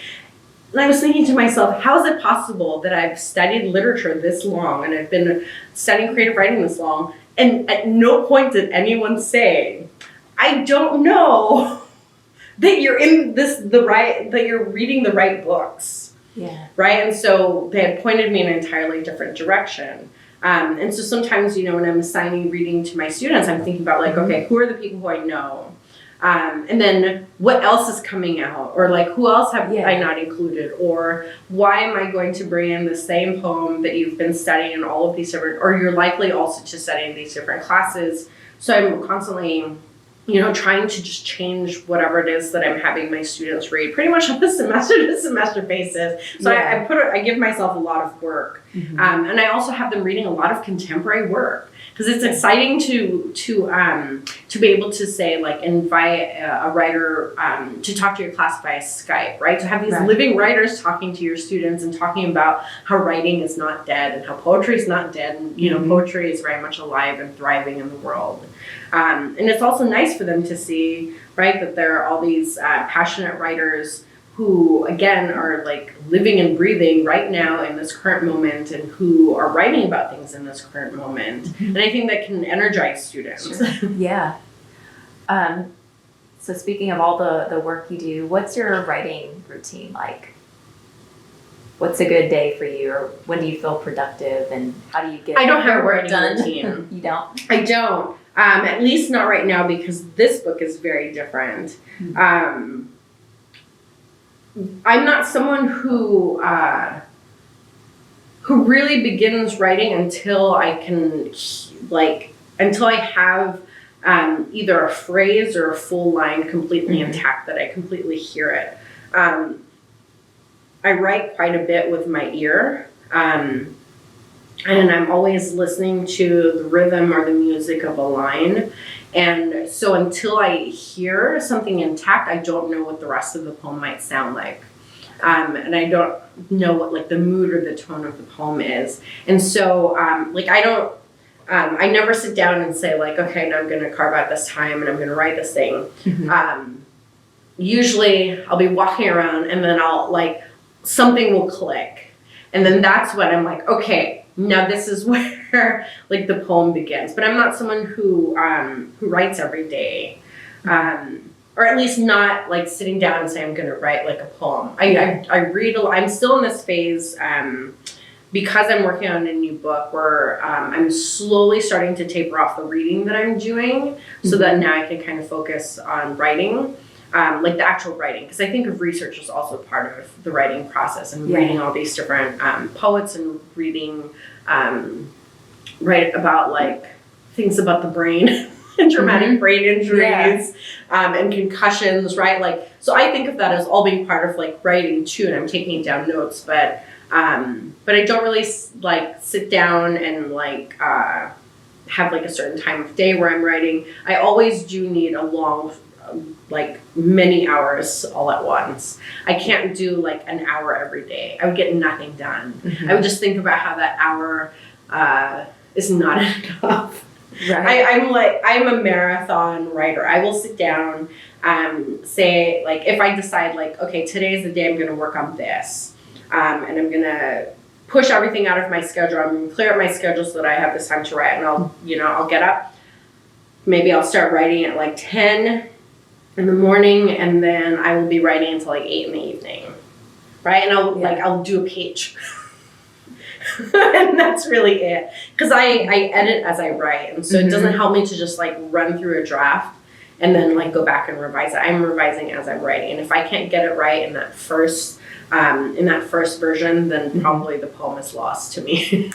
And I was thinking to myself, how is it possible that I've studied literature this long and I've been studying creative writing this long, and at no point did anyone say, I don't know that you're in that you're reading the right books. Yeah. Right? And so they had pointed me in an entirely different direction. And so sometimes, when I'm assigning reading to my students, I'm thinking about like, okay, who are the people who I know? And then what else is coming out? Or like, who else have I not included? Or why am I going to bring in the same poem that you've been studying in all of these different, or you're likely also to study in these different classes. So I'm constantly, trying to just change whatever it is that I'm having my students read pretty much on a semester to semester basis. So I give myself a lot of work. And I also have them reading a lot of contemporary work, because it's exciting to be able to say, like, invite a writer to talk to your class via Skype, right? To have these living writers talking to your students and talking about how writing is not dead and how poetry is not dead, and poetry is very much alive and thriving in the world. And it's also nice for them to see, right, that there are all these passionate writers who, again, are like living and breathing right now in this current moment, and who are writing about things in this current moment. And I think that can energize students. Sure. Yeah. So speaking of all the work you do, what's your writing routine like? What's a good day for you, or when do you feel productive, and how do you get I don't have a work writing done? routine. You don't? I don't. At least not right now, because this book is very different. I'm not someone who really begins writing until I can, until I have either a phrase or a full line completely intact, that I completely hear it. I write quite a bit with my ear, and I'm always listening to the rhythm or the music of a line. And so until I hear something intact, I don't know what the rest of the poem might sound like. And I don't know what like the mood or the tone of the poem is. And so I never sit down and say like, okay, now I'm going to carve out this time and I'm going to write this thing. Usually I'll be walking around, and then something will click. And then that's when I'm like, okay, now this is where like the poem begins. But I'm not someone who writes every day, or at least not like sitting down and saying I'm going to write like a poem. I read a lot. I'm still in this phase because I'm working on a new book where I'm slowly starting to taper off the reading that I'm doing, so that now I can kind of focus on writing. Like the actual writing, because I think of research as also part of the writing process, and reading all these different poets, and reading write about like things about the brain and traumatic brain injuries and concussions, right? Like, so I think of that as all being part of like writing too, and I'm taking down notes, but I don't really like sit down and like have like a certain time of day where I'm writing. I always do need a long, like many hours all at once. I can't do like an hour every day. I would get nothing done. I would just think about how that hour is not enough. Right. I'm a marathon writer. I will sit down, say like, if I decide like, okay, today's the day I'm going to work on this, and I'm going to push everything out of my schedule. I'm going to clear up my schedule so that I have this time to write, and I'll get up. Maybe I'll start writing at like 10 in the morning, and then I will be writing until like 8 in the evening, right? And I'll do a page, and that's really it. Because I edit as I write, and so it doesn't help me to just like run through a draft and then like go back and revise it. I'm revising as I'm writing, and if I can't get it right in that first version, then probably the poem is lost to me.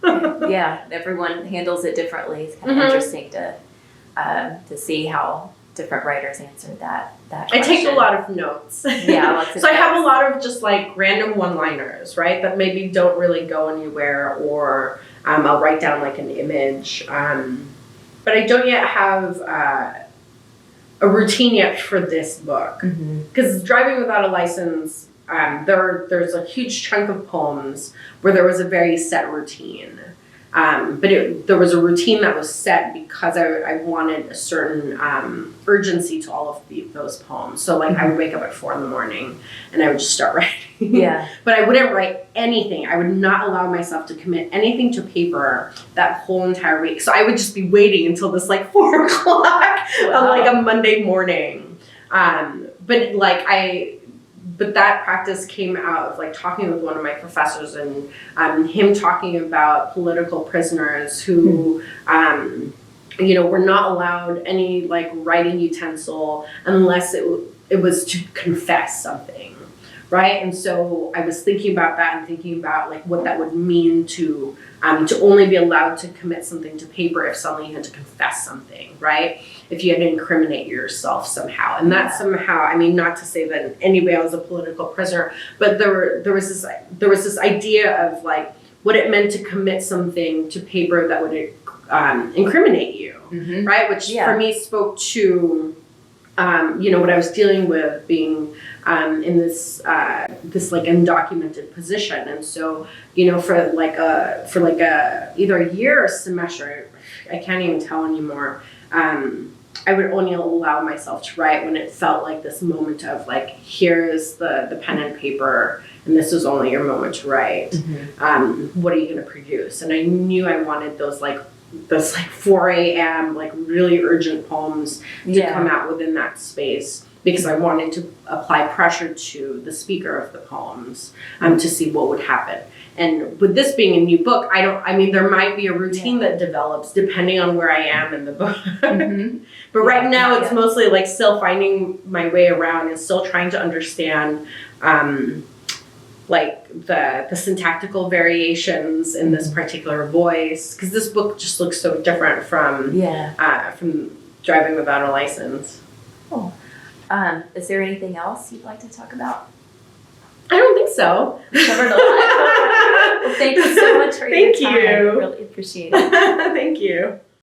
Yeah, everyone handles it differently. It's kind of interesting to see how different writers answered that I question. take a lot of notes. Yeah, lots of So I have a notes. lot of just like random one-liners, right? That maybe don't really go anywhere, or I'll write down like an image. But I don't yet have a routine yet for this book. Because Driving Without a License, there's a huge chunk of poems where there was a very set routine. But there was a routine that was set because I wanted a certain urgency to all of those poems. So like I would wake up at 4 a.m. and I would just start writing. Yeah. But I wouldn't write anything. I would not allow myself to commit anything to paper that whole entire week. So I would just be waiting until this like 4 o'clock on like a Monday morning. But that practice came out of like talking with one of my professors and him talking about political prisoners who, were not allowed any like writing utensil unless it was to confess something, right? And so I was thinking about that and thinking about like what that would mean to only be allowed to commit something to paper if suddenly you had to confess something, right? If you had to incriminate yourself somehow. And that somehow, I mean, not to say that in any way I was a political prisoner, but there was this idea of like what it meant to commit something to paper that would incriminate you, right? Which for me spoke to, what I was dealing with being in this like undocumented position. And so, for either a year or a semester, I can't even tell anymore. I would only allow myself to write when it felt like this moment of like, here's the pen and paper, and this is only your moment to write. What are you going to produce? And I knew I wanted those 4 a.m. like really urgent poems to come out within that space, because I wanted to apply pressure to the speaker of the poems to see what would happen. And with this being a new book, there might be a routine that develops depending on where I am in the book. But right now it's mostly like still finding my way around and still trying to understand like the syntactical variations in this particular voice, because this book just looks so different from Driving Without a License. Cool. Is there anything else you'd like to talk about? I don't think so. We covered a lot. Well, thank you so much for your time. Thank you. I really appreciate it. Thank you.